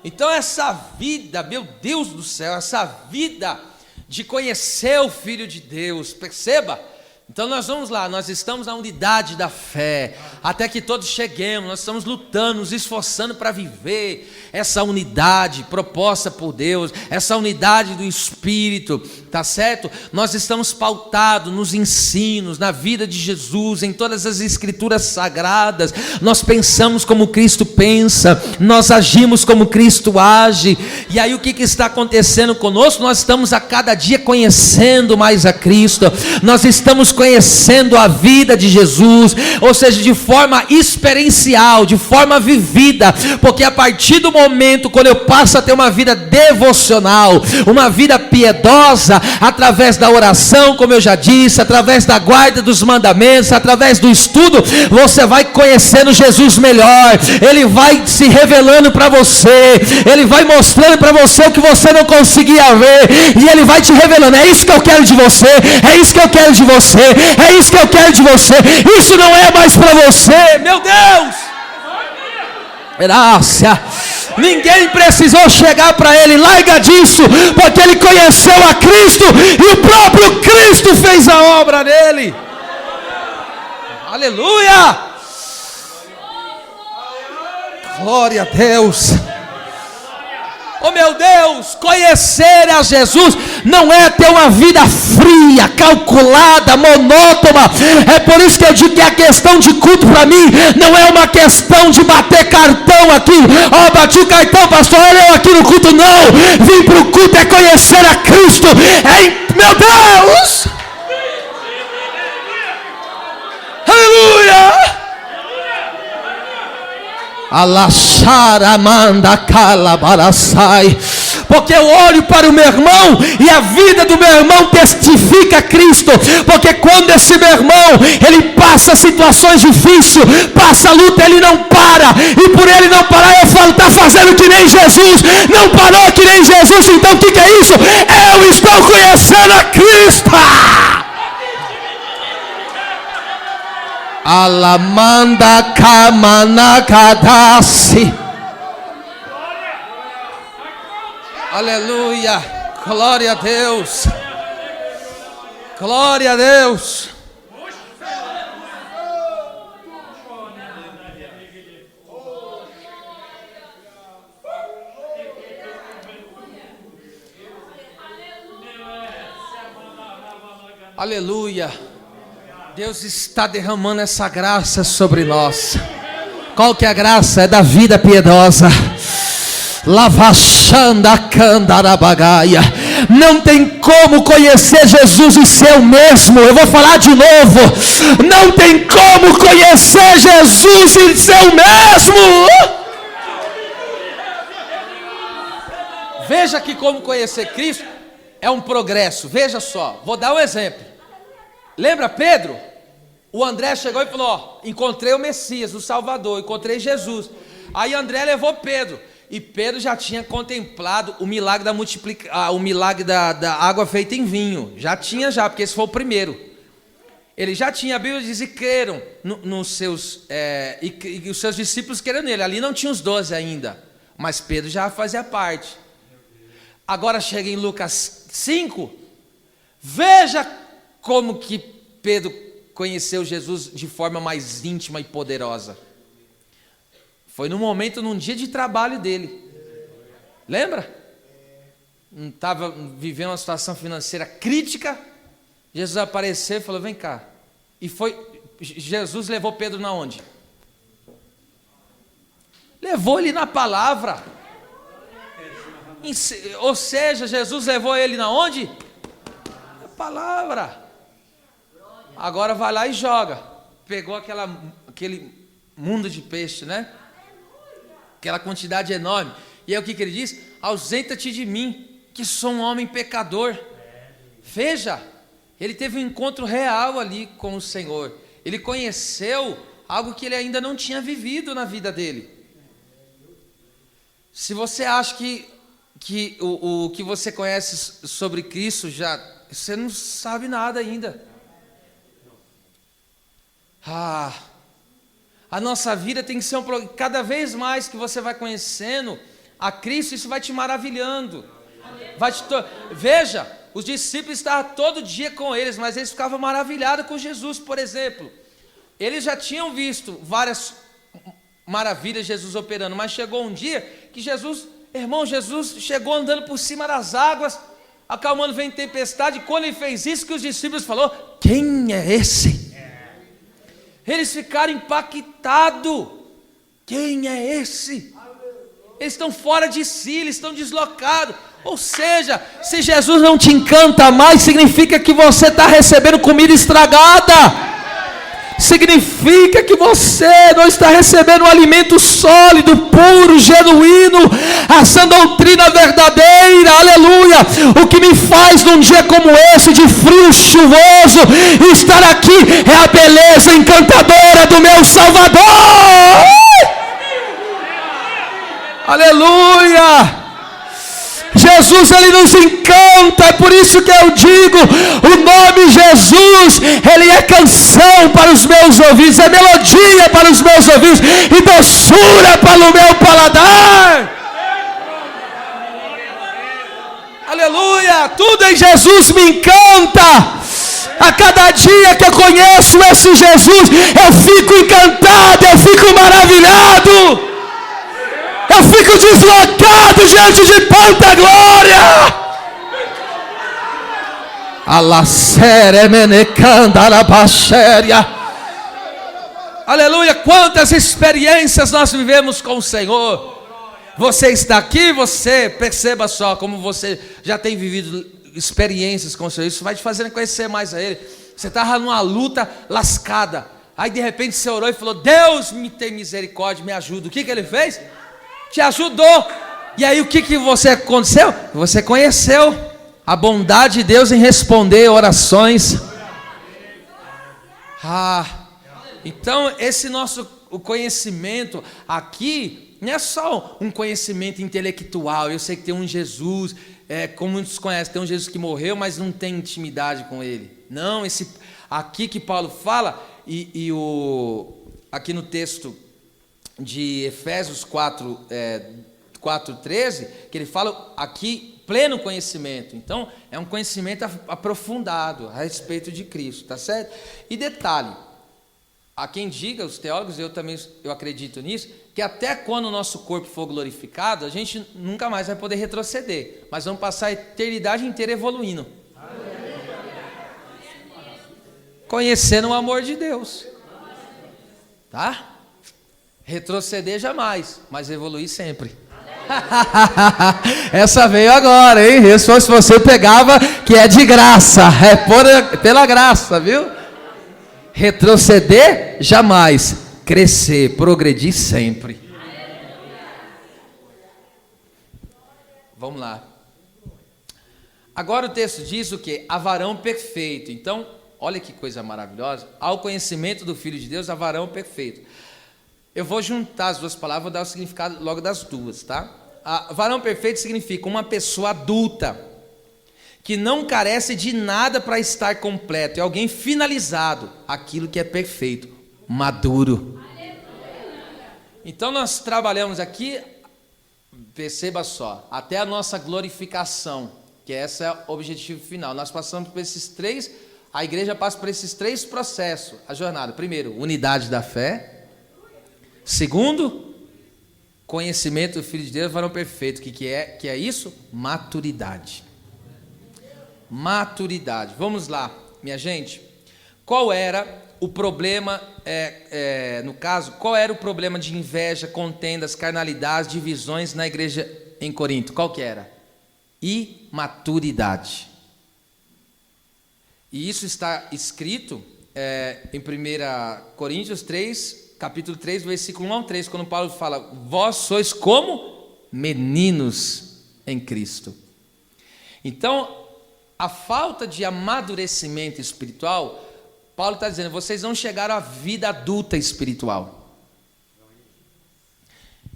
Então essa vida, meu Deus do céu, essa vida de conhecer o Filho de Deus, perceba? Então nós vamos lá, nós estamos na unidade da fé, até que todos cheguemos, nós estamos lutando, nos esforçando para viver essa unidade proposta por Deus, essa unidade do Espírito, tá certo? Nós estamos pautados nos ensinos, na vida de Jesus, em todas as Escrituras sagradas. Nós pensamos como Cristo pensa, nós agimos como Cristo age. E aí o que está acontecendo conosco? Nós estamos a cada dia conhecendo mais a Cristo, nós estamos conhecendo a vida de Jesus, ou seja, de forma experiencial, de forma vivida, porque a partir do momento quando eu passo a ter uma vida devocional, uma vida piedosa, através da oração, como eu já disse, através da guarda dos mandamentos, através do estudo, você vai conhecendo Jesus melhor, ele vai se revelando para você, ele vai mostrando para você o que você não conseguia ver, e ele vai te revelando: é isso que eu quero de você, é isso que eu quero de você, é isso que eu quero de você, isso não é mais para você, meu Deus! Graça! Ninguém precisou chegar para ele: larga disso, porque ele conheceu a Cristo, e o próprio Cristo fez a obra nele. Aleluia! Glória a Deus! Oh meu Deus, conhecer a Jesus não é ter uma vida fria, calculada, monótona. É por isso que eu digo que a questão de culto para mim não é uma questão de bater cartão aqui. Ó, bati o cartão, pastor, olha eu aqui no culto. Não, vim para o culto é conhecer a Cristo. Meu Deus! Aleluia! Porque eu olho para o meu irmão e a vida do meu irmão testifica Cristo, porque quando esse meu irmão ele passa situações difíceis, passa luta, ele não para, e por ele não parar eu falo: está fazendo que nem Jesus, não parou que nem Jesus. Então o que é isso? Eu estou conhecendo a Cristo. Alamanda kamanakadasi. Aleluia, glória a Deus, glória a Deus. Aleluia. Deus está derramando essa graça sobre nós. Qual que é a graça? É da vida piedosa. Lavachanda candarabagaia. Não tem como conhecer Jesus e ser o mesmo. Eu vou falar de novo. Não tem como conhecer Jesus e ser o mesmo. Veja que como conhecer Cristo é um progresso. Veja só, vou dar um exemplo. Lembra Pedro? O André chegou e falou: ó, encontrei o Messias, o Salvador, encontrei Jesus. Aí André levou Pedro, e Pedro já tinha contemplado o milagre o milagre da água feita em vinho. Já tinha, porque esse foi o primeiro. Ele já tinha, a Bíblia diz, e creram nos seus, e os seus discípulos creram nele. Ali não tinha os 12 ainda, mas Pedro já fazia parte. Agora chega em Lucas 5, veja como que Pedro conheceu Jesus de forma mais íntima e poderosa? Foi num dia de trabalho dele. Lembra? Estava vivendo uma situação financeira crítica. Jesus apareceu e falou: vem cá. E Jesus levou Pedro na onde? Levou ele na palavra. Ou seja, Jesus levou ele na onde? Na palavra. Agora vai lá e joga. Pegou aquele mundo de peixe, né? Aquela quantidade enorme. E aí o que ele diz? Ausenta-te de mim, que sou um homem pecador. Veja, ele teve um encontro real ali com o Senhor. Ele conheceu algo que ele ainda não tinha vivido na vida dele. Se você acha que o que você conhece sobre Cristo você não sabe nada ainda. A nossa vida tem que ser cada vez mais que você vai conhecendo a Cristo, isso vai te maravilhando. Veja, os discípulos estavam todo dia com eles, mas eles ficavam maravilhados com Jesus, por exemplo. Eles já tinham visto várias maravilhas Jesus operando, mas chegou um dia que Jesus chegou andando por cima das águas, acalmando o vento e tempestade. E quando ele fez isso, que os discípulos falaram: quem é esse? Eles ficaram impactados. Quem é esse? Eles estão fora de si, eles estão deslocados. Ou seja, se Jesus não te encanta mais, significa que você está recebendo comida estragada. Significa que você não está recebendo um alimento sólido, puro, genuíno, a sã doutrina verdadeira, aleluia. O que me faz num dia como esse, de frio chuvoso, estar aqui é a beleza encantadora do meu Salvador. Aleluia. Jesus, ele nos encanta, é por isso que eu digo, o nome Jesus, ele é canção para os meus ouvidos, é melodia para os meus ouvidos, e doçura para o meu paladar. Aleluia, tudo em Jesus me encanta. A cada dia que eu conheço esse Jesus, eu fico encantado, eu fico maravilhado. Eu fico deslocado diante de tanta glória. Aleluia, quantas experiências nós vivemos com o Senhor. Você está aqui, você perceba só como você já tem vivido experiências com o Senhor. Isso vai te fazendo conhecer mais a Ele. Você estava numa luta lascada, aí de repente você orou e falou: Deus me tem misericórdia, me ajuda. O que Ele fez? Te ajudou. E aí o que você aconteceu? Você conheceu a bondade de Deus em responder orações. Então esse o conhecimento aqui não é só um conhecimento intelectual. Eu sei que tem um Jesus, como muitos conhecem, tem um Jesus que morreu, mas não tem intimidade com Ele. Não, esse aqui que Paulo fala, aqui no texto de Efésios 4:13, que ele fala aqui pleno conhecimento. Então é um conhecimento aprofundado a respeito de Cristo, tá certo? E detalhe, há quem diga, os teólogos, eu acredito nisso, que até quando o nosso corpo for glorificado, a gente nunca mais vai poder retroceder, mas vamos passar a eternidade inteira evoluindo, conhecendo o amor de Deus, tá? Retroceder jamais, mas evoluir sempre. Essa veio agora, hein? Isso se você pegava, que é de graça, pela graça, viu? Retroceder jamais, crescer, progredir sempre. Vamos lá. Agora o texto diz o quê? A varão perfeito. Então, olha que coisa maravilhosa. Ao conhecimento do Filho de Deus, a varão perfeito. Eu vou juntar as duas palavras, vou dar o significado logo das duas, tá? Varão perfeito significa uma pessoa adulta, que não carece de nada para estar completo. É alguém finalizado, aquilo que é perfeito, maduro. Então nós trabalhamos aqui, perceba só, até a nossa glorificação, que esse é o objetivo final. Nós passamos por esses 3 A igreja passa por esses 3 processos, a jornada. Primeiro, unidade da fé. Segundo, conhecimento do Filho de Deus, varão perfeito. Que é isso? Maturidade. Maturidade. Vamos lá, minha gente. Qual era o problema, no caso, qual era o problema de inveja, contendas, carnalidades, divisões na igreja em Corinto? Qual que era? Imaturidade. E isso está escrito em 1 Coríntios 3, capítulo 3, versículo 1 ao 3, quando Paulo fala: vós sois como meninos em Cristo. Então, a falta de amadurecimento espiritual, Paulo está dizendo, vocês não chegaram à vida adulta espiritual.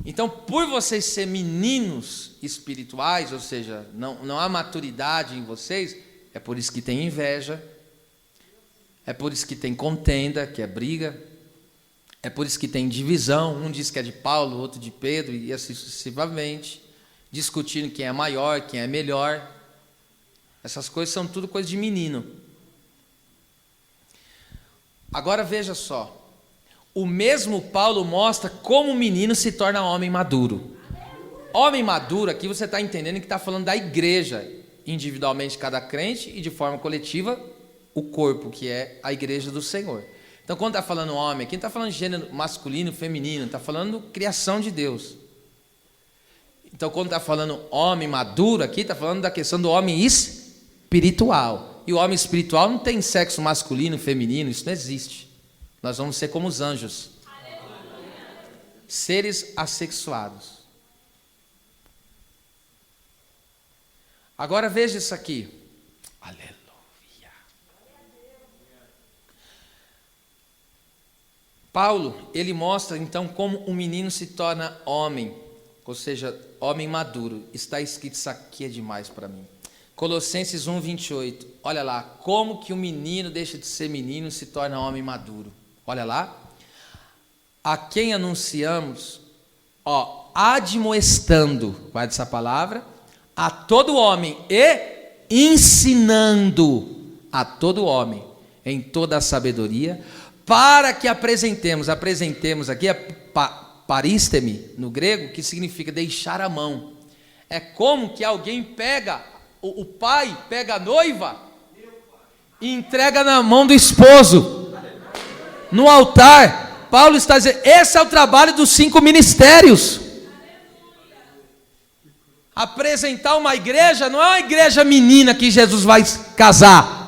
Então, por vocês serem meninos espirituais, ou seja, não há maturidade em vocês, é por isso que tem inveja, é por isso que tem contenda, que é briga, é por isso que tem divisão, um diz que é de Paulo, outro de Pedro, e assim sucessivamente, discutindo quem é maior, quem é melhor. Essas coisas são tudo coisa de menino. Agora veja só, o mesmo Paulo mostra como o menino se torna homem maduro. Homem maduro, aqui você está entendendo que está falando da igreja, individualmente cada crente e de forma coletiva o corpo, que é a igreja do Senhor. Então quando está falando homem aqui, não está falando de gênero masculino, feminino, está falando criação de Deus. Então quando está falando homem maduro aqui, está falando da questão do homem espiritual. E o homem espiritual não tem sexo masculino, feminino, isso não existe. Nós vamos ser como os anjos. Seres assexuados. Agora veja isso aqui. Aleluia. Paulo, ele mostra então como um menino se torna homem, ou seja, homem maduro. Está escrito, isso aqui é demais para mim. Colossenses 1, 28. Olha lá, como que um menino deixa de ser menino e se torna homem maduro. Olha lá. A quem anunciamos, admoestando, guarda essa palavra, a todo homem e ensinando a todo homem em toda a sabedoria, para que apresentemos aqui é paristeme no grego, que significa deixar a mão. É como que alguém pega, o pai pega a noiva e entrega na mão do esposo, no altar. Paulo está dizendo, esse é o trabalho dos 5 ministérios. Apresentar uma igreja, não é uma igreja menina que Jesus vai casar.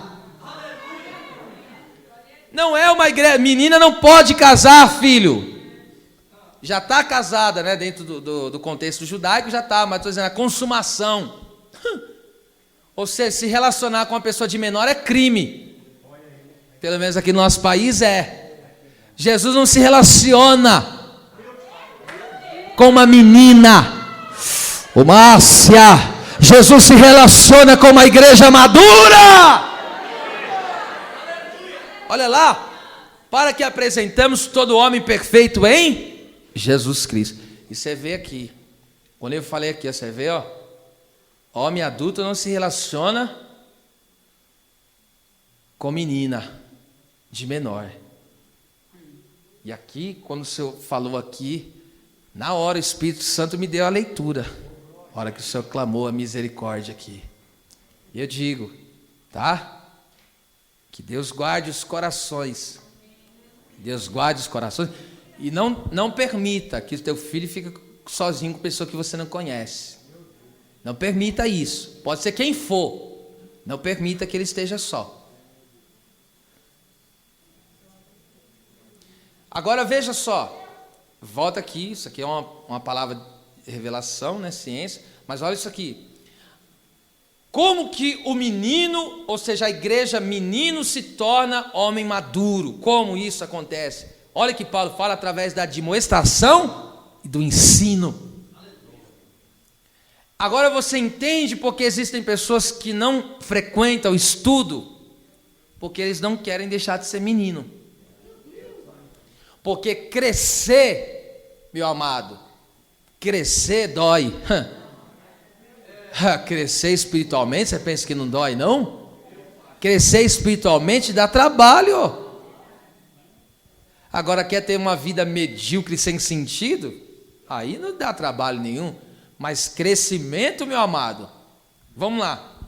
Não é uma igreja, menina não pode casar, filho. Já está casada, né? Dentro do contexto judaico já está, mas estou dizendo, a consumação. Ou seja, se relacionar com uma pessoa de menor é crime. Pelo menos aqui no nosso país é. Jesus não se relaciona com uma menina. Ô Márcia, Jesus se relaciona com uma igreja madura. Olha lá, para que apresentamos todo homem perfeito em Jesus Cristo. E você vê aqui, quando eu falei aqui, você vê, homem adulto não se relaciona com menina de menor. E aqui, quando o Senhor falou aqui, na hora o Espírito Santo me deu a leitura. A hora que o Senhor clamou a misericórdia aqui. E eu digo, tá? Que Deus guarde os corações. Deus guarde os corações. E não permita que o teu filho fique sozinho com pessoa que você não conhece. Não permita isso. Pode ser quem for. Não permita que ele esteja só. Agora veja só. Volta aqui. Isso aqui é uma palavra de revelação, né? Ciência. Mas olha isso aqui. Como que o menino, ou seja, a igreja menino se torna homem maduro? Como isso acontece? Olha que Paulo fala através da admoestação e do ensino. Agora você entende porque existem pessoas que não frequentam o estudo, porque eles não querem deixar de ser menino. Porque crescer, meu amado, crescer dói. Crescer espiritualmente, você pensa que não dói, não? Crescer espiritualmente dá trabalho. Agora, quer ter uma vida medíocre sem sentido? Aí não dá trabalho nenhum. Mas crescimento, meu amado. Vamos lá.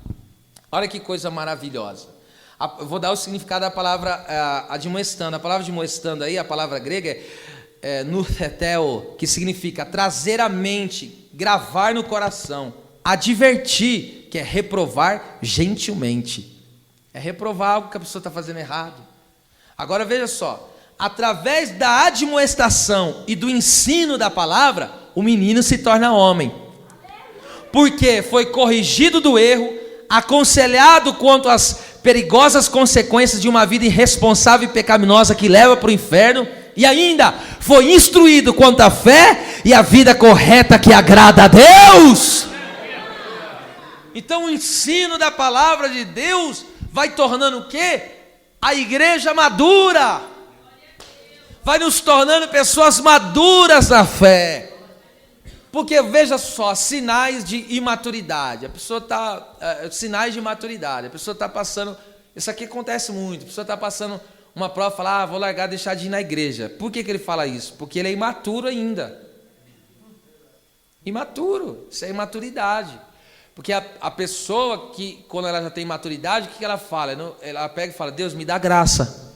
Olha que coisa maravilhosa. Eu vou dar o significado da palavra admoestando. A palavra admoestando aí, a palavra grega é nutheteo, que significa trazer à mente, gravar no coração, advertir, que é reprovar gentilmente. É reprovar algo que a pessoa está fazendo errado. Agora veja só, através da admoestação e do ensino da palavra, o menino se torna homem. Porque foi corrigido do erro, aconselhado quanto às perigosas consequências de uma vida irresponsável e pecaminosa que leva para o inferno, e ainda foi instruído quanto à fé e à vida correta que agrada a Deus. Então o ensino da palavra de Deus vai tornando o quê? A igreja madura. Vai nos tornando pessoas maduras na fé. Porque veja só, sinais de imaturidade. A pessoa está... sinais de maturidade. A pessoa está passando... Isso aqui acontece muito. A pessoa está passando uma prova e fala, vou largar, deixar de ir na igreja. Por que ele fala isso? Porque ele é imaturo ainda. Imaturo. Isso é imaturidade. Porque a pessoa que, quando ela já tem maturidade, o que ela fala? Ela pega e fala, Deus, me dá graça.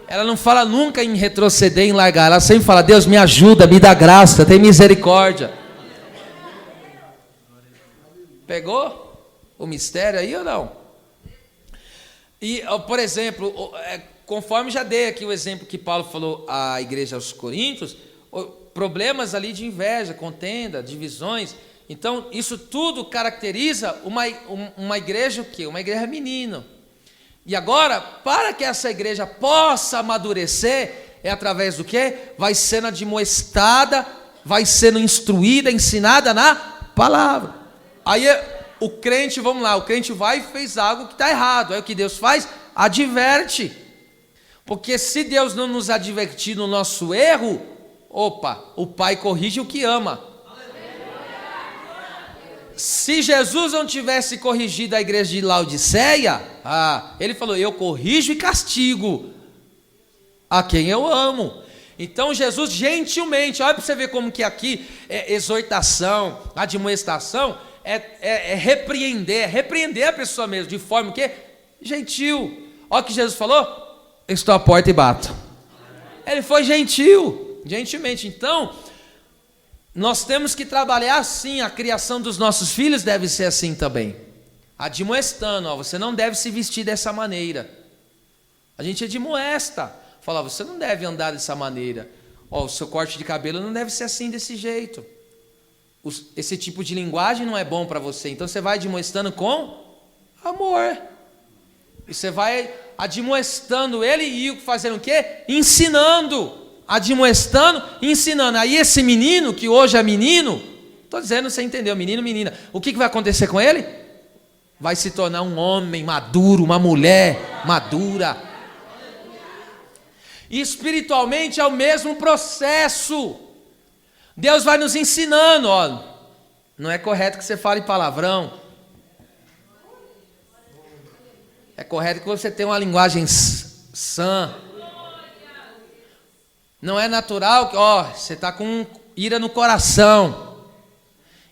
Ela não fala nunca em retroceder, em largar. Ela sempre fala, Deus, me ajuda, me dá graça, tem misericórdia. Pegou o mistério aí ou não? E, por exemplo, conforme já dei aqui o exemplo que Paulo falou à igreja aos Coríntios, problemas ali de inveja, contenda, divisões. Então, isso tudo caracteriza uma igreja o quê? Uma igreja menino. E agora, para que essa igreja possa amadurecer, é através do quê? Vai sendo admoestada, vai sendo instruída, ensinada na palavra. Aí o crente, vamos lá, o crente vai e fez algo que está errado. Aí o que Deus faz? Adverte. Porque se Deus não nos advertir no nosso erro, o Pai corrige o que ama. Se Jesus não tivesse corrigido a igreja de Laodiceia, ele falou, eu corrijo e castigo a quem eu amo. Então Jesus gentilmente, olha para você ver como que aqui é exortação, admoestação, é repreender a pessoa mesmo, de forma que gentil. Olha o que Jesus falou, eu estou à porta e bato. Ele foi gentilmente. Então, nós temos que trabalhar assim, a criação dos nossos filhos deve ser assim também. Admoestando, você não deve se vestir dessa maneira. A gente admoesta, fala, você não deve andar dessa maneira. O seu corte de cabelo não deve ser assim, desse jeito. Esse tipo de linguagem não é bom para você. Então você vai admoestando com amor. E você vai admoestando ele e fazendo o quê? Ensinando. Admoestando, ensinando. Aí esse menino, que hoje é menino, estou dizendo, você entendeu, menino, menina, o que vai acontecer com ele? Vai se tornar um homem maduro, uma mulher madura. E espiritualmente é o mesmo processo. Deus vai nos ensinando, não é correto que você fale palavrão. É correto que você tenha uma linguagem sã. Não é natural que, você está com ira no coração.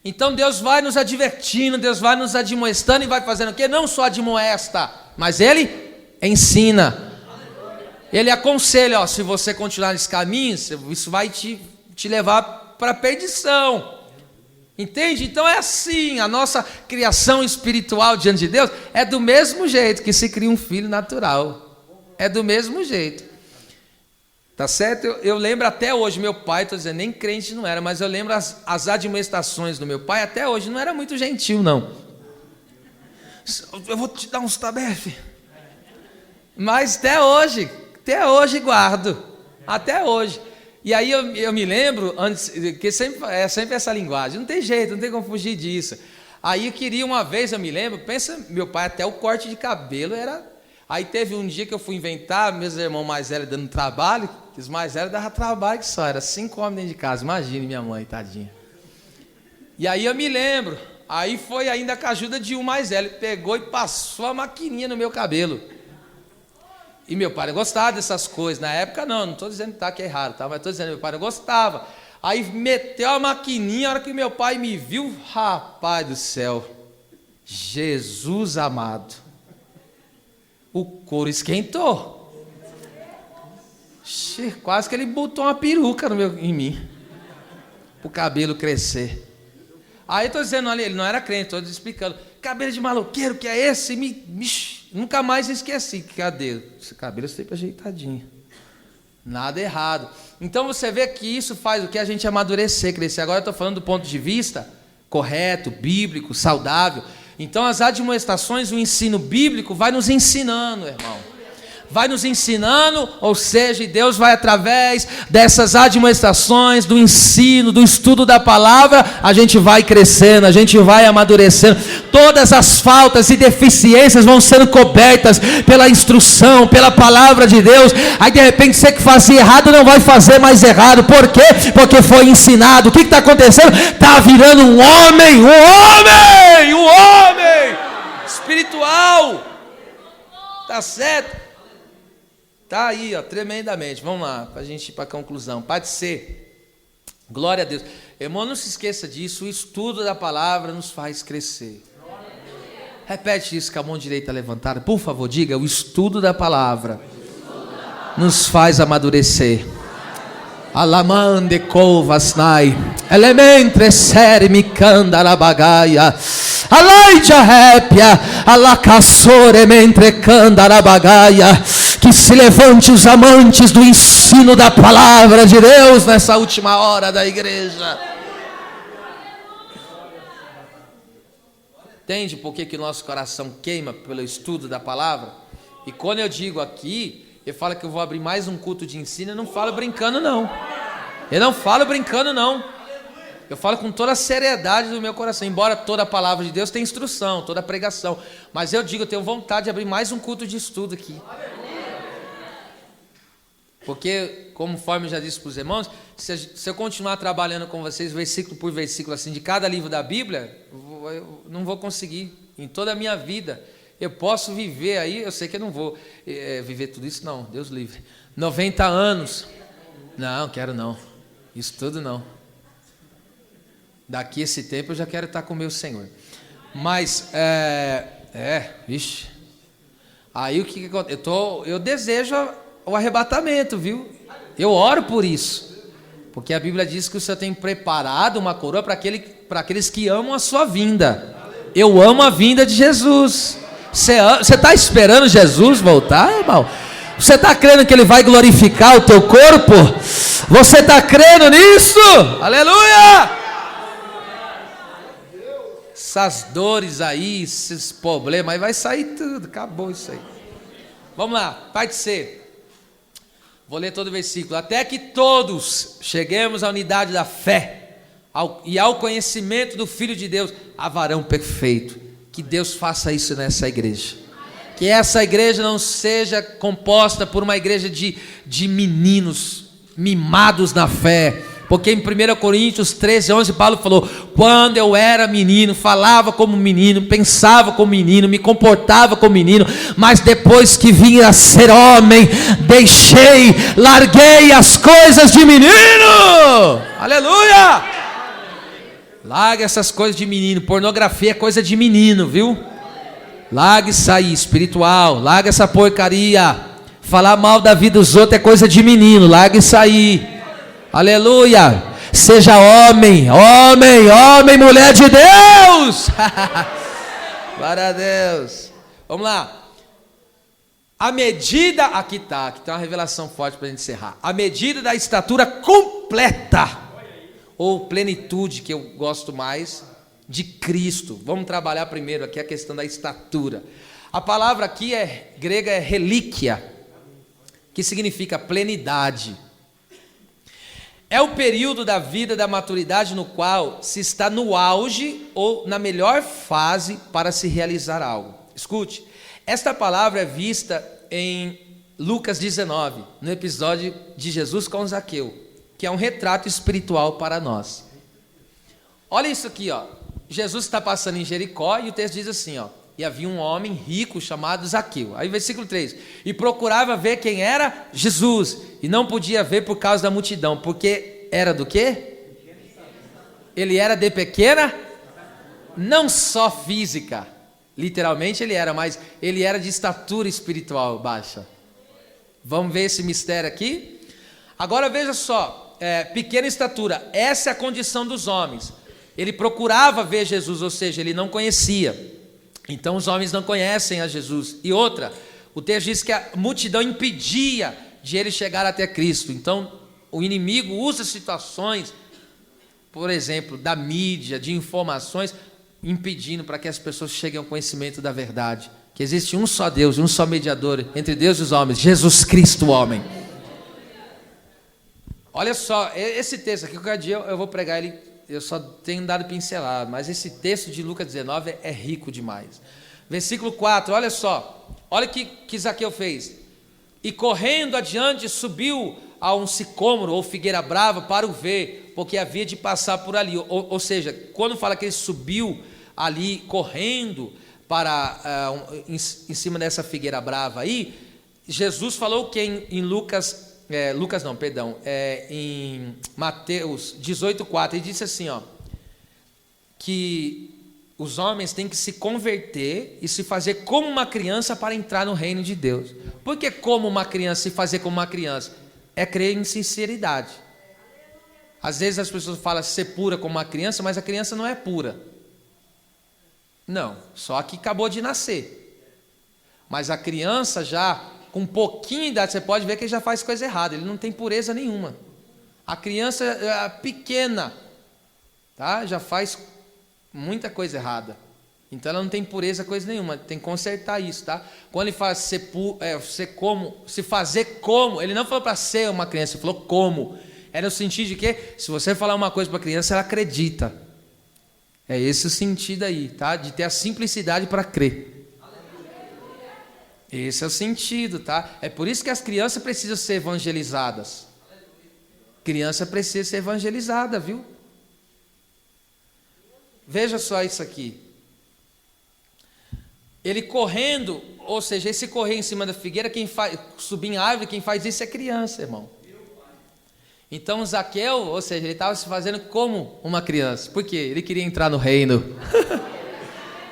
Então Deus vai nos advertindo, Deus vai nos admoestando e vai fazendo o quê? Não só admoesta, mas Ele ensina. Ele aconselha, se você continuar nesse caminho, isso vai te levar para a perdição. Entende? Então é assim, a nossa criação espiritual diante de Deus é do mesmo jeito que se cria um filho natural. É do mesmo jeito. Tá certo? Eu lembro até hoje, meu pai, estou dizendo, nem crente não era, mas eu lembro as admoestações do meu pai, até hoje não era muito gentil, não. Eu vou te dar uns tabefe. Mas até hoje guardo. Até hoje. E aí eu me lembro, antes, que é sempre essa linguagem, não tem jeito, não tem como fugir disso. Aí eu queria uma vez, eu me lembro, pensa, meu pai até o corte de cabelo era... Aí teve um dia que eu fui inventar, meus irmãos mais velhos dando trabalho, que os mais velhos davam trabalho que só, era 5 homens dentro de casa, imagine minha mãe, tadinha. E aí eu me lembro, Aí foi ainda com a ajuda de um mais velho, pegou e passou a maquininha no meu cabelo. E meu pai não gostava dessas coisas. Na época não estou dizendo que é errado, tá? Mas estou dizendo, meu pai não gostava. Aí meteu a maquininha, a hora que meu pai me viu, rapaz do céu, Jesus amado, o couro esquentou. Quase que ele botou uma peruca em mim, para o cabelo crescer. Aí estou dizendo, olha, ele não era crente, estou explicando, cabelo de maloqueiro, que é esse? Nunca mais esqueci. Cadê? Esse cabelo sempre ajeitadinho. Nada errado. Então você vê que isso faz o que? A gente amadurecer, crescer. Agora eu estou falando do ponto de vista correto, bíblico, saudável. Então as admoestações, o ensino bíblico vai nos ensinando, irmão. Vai nos ensinando, ou seja, Deus vai através dessas admoestações, do ensino, do estudo da palavra, a gente vai crescendo, a gente vai amadurecendo. Todas as faltas e deficiências vão sendo cobertas pela instrução, pela palavra de Deus. Aí de repente você que fazia errado não vai fazer mais errado. Por quê? Porque foi ensinado. O que está acontecendo? Está virando um homem espiritual. Tá certo? Tá aí, ó, tremendamente. Vamos lá, para a gente ir para a conclusão. Pode ser. Glória a Deus. Irmão, não se esqueça disso. O estudo da palavra nos faz crescer. Repete isso com a mão direita levantada. Por favor, diga. O estudo da palavra nos faz amadurecer. Alamande kovasnai. Elementre sermi candarabagaia. Alaija répia. Alacassore mentre candarabagaia. Que se levante os amantes do ensino da palavra de Deus nessa última hora da igreja. Entende por que o nosso coração queima pelo estudo da palavra? E quando eu digo aqui, eu falo que eu vou abrir mais um culto de ensino, eu não falo brincando não. Eu falo com toda a seriedade do meu coração. Embora toda a palavra de Deus tenha instrução, toda a pregação. Mas eu digo, eu tenho vontade de abrir mais um culto de estudo aqui. Porque, conforme eu já disse para os irmãos, se eu continuar trabalhando com vocês, versículo por versículo, assim, de cada livro da Bíblia, eu não vou conseguir. Em toda a minha vida, eu posso viver aí, eu sei que eu não vou viver tudo isso, não, Deus livre. 90 anos. Não, quero não. Isso tudo não. Daqui a esse tempo eu já quero estar com o meu Senhor. Mas, vixe. Aí o que acontece? Eu desejo o arrebatamento, viu? Eu oro por isso. Porque a Bíblia diz que o Senhor tem preparado uma coroa para aqueles que amam a sua vinda. Eu amo a vinda de Jesus. Você está esperando Jesus voltar, irmão? Você está crendo que Ele vai glorificar o teu corpo? Você está crendo nisso? Aleluia! Essas dores aí, esses problemas, aí vai sair tudo. Acabou isso aí. Vamos lá, parte C. Vou ler todo o versículo. Até que todos cheguemos à unidade da fé e ao conhecimento do Filho de Deus, a varão perfeito. Que Deus faça isso nessa igreja. Que essa igreja não seja composta por uma igreja de meninos mimados na fé. Porque em 1 Coríntios 13, 11, Paulo falou: quando eu era menino, falava como menino, pensava como menino, me comportava como menino, mas depois que vim a ser homem, larguei as coisas de menino. Aleluia! Larga essas coisas de menino. Pornografia é coisa de menino, viu? Larga isso aí, espiritual. Larga essa porcaria. Falar mal da vida dos outros é coisa de menino. Larga isso aí. Aleluia. Seja homem, mulher de Deus. Glória a Deus. Vamos lá. A medida, aqui tem uma revelação forte para a gente encerrar. A medida da estatura completa, ou plenitude, que eu gosto mais, de Cristo. Vamos trabalhar primeiro aqui a questão da estatura. A palavra aqui grega é relíquia, que significa plenidade. É o período da vida da maturidade no qual se está no auge ou na melhor fase para se realizar algo. Escute, esta palavra é vista em Lucas 19, no episódio de Jesus com Zaqueu, que é um retrato espiritual para nós. Olha isso aqui, ó. Jesus está passando em Jericó e o texto diz assim, ó: e havia um homem rico chamado Zaqueu. Aí versículo 3: e procurava ver quem era Jesus, e não podia ver por causa da multidão, porque era do quê? Ele era de pequena, não só física, literalmente ele era, mas ele era de estatura espiritual baixa. Vamos ver esse mistério aqui? Agora veja só, pequena estatura, essa é a condição dos homens. Ele procurava ver Jesus, ou seja, ele não conhecia. Então os homens não conhecem a Jesus. E outra, o texto diz que a multidão impedia de ele chegar até Cristo. Então o inimigo usa situações, por exemplo, da mídia, de informações, impedindo para que as pessoas cheguem ao conhecimento da verdade, que existe um só Deus, um só mediador entre Deus e os homens, Jesus Cristo, o homem. Olha só, esse texto aqui, qualquer dia eu vou pregar ele, eu só tenho dado pincelado, mas esse texto de Lucas 19 é rico demais. Versículo 4, olha só, olha o que Zaqueu fez. E correndo adiante subiu a um sicômoro ou figueira brava para o ver, porque havia de passar por ali. Ou seja, quando fala que ele subiu ali correndo para em cima dessa figueira brava aí, Jesus falou que em em Mateus 18:4, ele disse assim, ó, que os homens têm que se converter e se fazer como uma criança para entrar no reino de Deus. Por que como uma criança, se fazer como uma criança? É crer em sinceridade. Às vezes as pessoas falam ser pura como uma criança, mas a criança não é pura. Não, só que acabou de nascer. Mas a criança já, com um pouquinho de idade, você pode ver que ele já faz coisa errada, ele não tem pureza nenhuma. A criança pequena, tá? Já faz muita coisa errada. Então ela não tem pureza, coisa nenhuma, tem que consertar isso, tá? Quando ele fala se fazer como, ele não falou para ser uma criança, ele falou como. É no sentido de que, se você falar uma coisa para a criança, ela acredita. É esse o sentido aí, tá? De ter a simplicidade para crer. Esse é o sentido, tá? É por isso que as crianças precisam ser evangelizadas. Criança precisa ser evangelizada, viu? Veja só isso aqui. Ele correndo, ou seja, esse correr em cima da figueira, subir em árvore, quem faz isso é criança, irmão. Então Zaqueu, ou seja, ele estava se fazendo como uma criança. Por quê? Ele queria entrar no reino.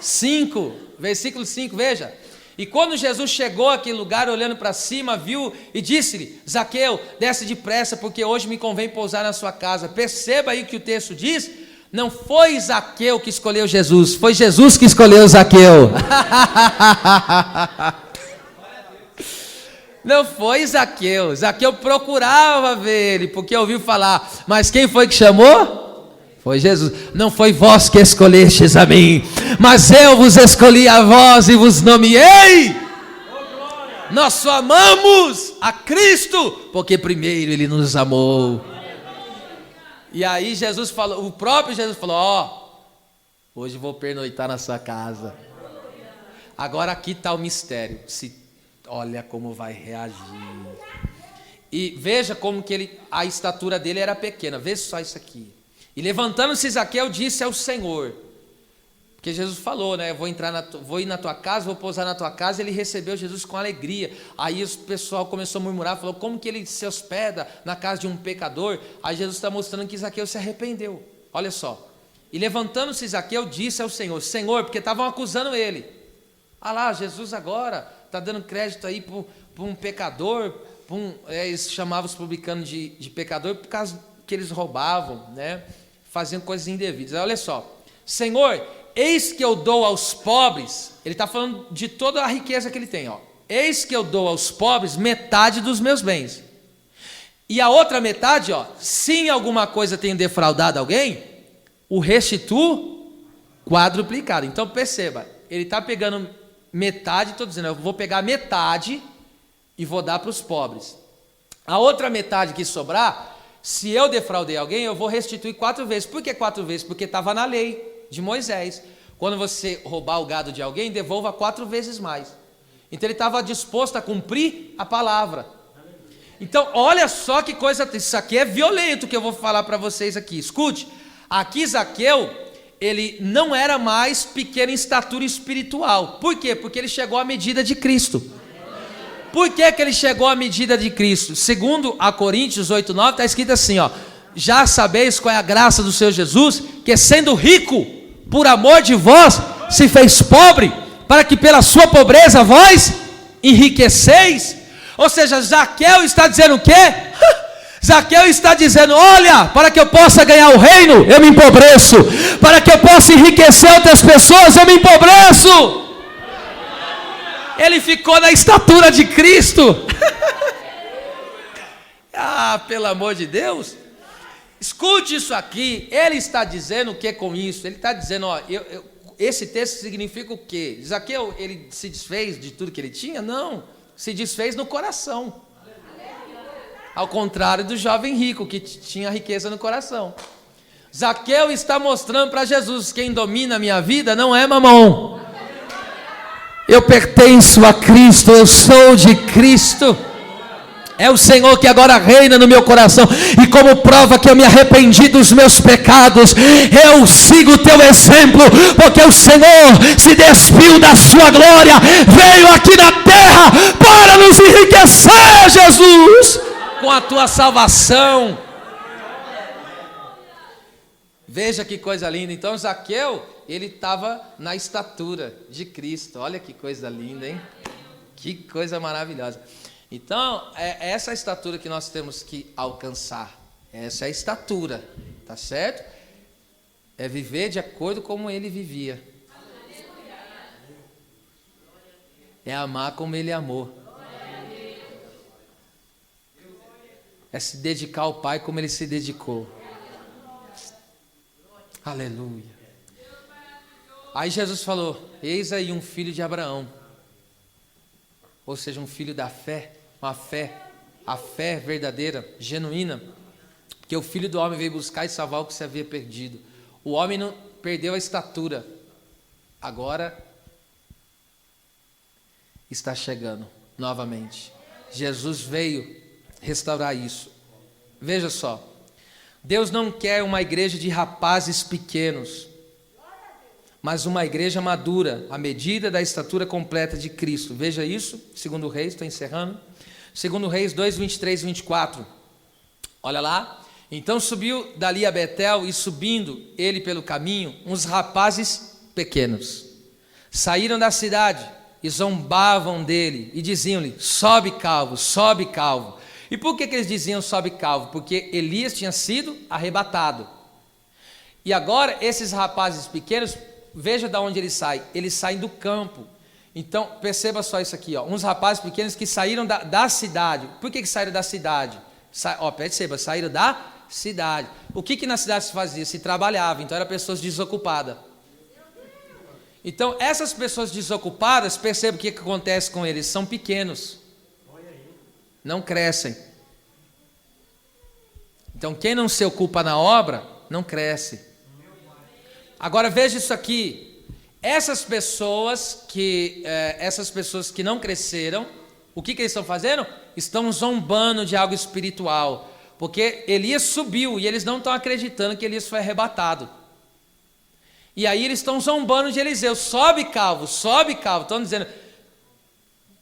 5, versículo 5, veja. E quando Jesus chegou àquele lugar, olhando para cima, viu e disse-lhe: Zaqueu, desce depressa, porque hoje me convém pousar na sua casa. Perceba aí que o texto diz: não foi Zaqueu que escolheu Jesus, foi Jesus que escolheu Zaqueu. Não foi Zaqueu. Zaqueu procurava ver ele, porque ouviu falar. Mas quem foi que chamou? Foi Jesus. Não foi vós que escolhestes a mim, mas eu vos escolhi a vós e vos nomeei. Nós só amamos a Cristo, porque primeiro Ele nos amou. E aí Jesus falou, o próprio Jesus falou: ó, hoje vou pernoitar na sua casa. Agora aqui está o mistério. Olha como vai reagir. E veja como que a estatura dele era pequena. Veja só isso aqui. E levantando-se Zaqueu, disse ao Senhor, porque Jesus falou, né? Vou ir na tua casa, vou pousar na tua casa. Ele recebeu Jesus com alegria. Aí o pessoal começou a murmurar, falou: como que ele se hospeda na casa de um pecador? Aí Jesus está mostrando que Zaqueu se arrependeu. Olha só. E levantando-se Zaqueu, disse ao Senhor, porque estavam acusando ele. Ah lá, Jesus agora está dando crédito aí para um pecador, eles chamavam os publicanos de pecador por causa que eles roubavam, né? Faziam coisas indevidas. Olha só, Senhor, eis que eu dou aos pobres, ele está falando de toda a riqueza que ele tem, ó. Eis que eu dou aos pobres metade dos meus bens. E a outra metade, ó, se em alguma coisa tenho defraudado alguém, o restituo quadruplicado. Então perceba, ele está pegando metade, estou dizendo, eu vou pegar metade e vou dar para os pobres. A outra metade que sobrar, se eu defraudei alguém, eu vou restituir 4 vezes. Por que 4 vezes? Porque estava na lei de Moisés. Quando você roubar o gado de alguém, devolva 4 vezes mais. Então ele estava disposto a cumprir a palavra. Então olha só que coisa, isso aqui é violento que eu vou falar para vocês aqui. Escute, aqui Zaqueu, ele não era mais pequeno em estatura espiritual. Por quê? Porque ele chegou à medida de Cristo. Por que ele chegou à medida de Cristo? Segundo a Coríntios 8:9, está escrito assim, ó: já sabeis qual é a graça do Senhor Jesus, que sendo rico, por amor de vós, se fez pobre, para que pela sua pobreza vós enriqueceis. Ou seja, Zaqueu está dizendo o quê? Zaqueu está dizendo: olha, para que eu possa ganhar o reino, eu me empobreço. Para que eu possa enriquecer outras pessoas, eu me empobreço. Ele ficou na estatura de Cristo. Ah, pelo amor de Deus. Escute isso aqui. Ele está dizendo o que com isso? Ele está dizendo, ó, esse texto significa o quê? Zaqueu, ele se desfez de tudo que ele tinha? Não, se desfez no coração. Ao contrário do jovem rico, que tinha riqueza no coração. Zaqueu está mostrando para Jesus: quem domina a minha vida não é mamão. Eu pertenço a Cristo, eu sou de Cristo. É o Senhor que agora reina no meu coração. E como prova que eu me arrependi dos meus pecados, eu sigo o teu exemplo, porque o Senhor se despiu da sua glória, veio aqui na terra para nos enriquecer, Jesus, com a tua salvação. Veja que coisa linda. Então Zaqueu, ele estava na estatura de Cristo. Olha que coisa linda, hein? Que coisa maravilhosa. Então, é essa estatura que nós temos que alcançar. Essa é a estatura, tá certo? É viver de acordo como ele vivia. É amar como ele amou. É se dedicar ao Pai como ele se dedicou. Aleluia. Aí Jesus falou: eis aí um filho de Abraão. Ou seja, um filho da fé, a fé verdadeira, genuína, porque o Filho do Homem veio buscar e salvar o que se havia perdido. O homem não perdeu a estatura, agora está chegando novamente. Jesus veio restaurar isso. Veja só, Deus não quer uma igreja de rapazes pequenos, mas uma igreja madura, à medida da estatura completa de Cristo. Veja isso, 2 Reis, estou encerrando. 2 Reis 2, 23 e 24. Olha lá. Então subiu dali a Betel, e subindo ele pelo caminho, uns rapazes pequenos saíram da cidade e zombavam dele, e diziam-lhe: sobe calvo, sobe calvo. E por que eles diziam sobe calvo? Porque Elias tinha sido arrebatado. E agora esses rapazes pequenos, veja de onde eles saem do campo. Então perceba só isso aqui, ó. Uns rapazes pequenos que saíram da cidade. Por que saíram da cidade? Perceba, saíram da cidade. O que na cidade se fazia? Se trabalhava, então eram pessoas desocupadas. Então essas pessoas desocupadas, perceba o que acontece com eles: são pequenos, não crescem. Então quem não se ocupa na obra, não cresce. Agora veja isso aqui. Essas pessoas que não cresceram, o que eles estão fazendo? Estão zombando de algo espiritual, porque Elias subiu e eles não estão acreditando que Elias foi arrebatado. E aí eles estão zombando de Eliseu: sobe calvo, sobe calvo. Estão dizendo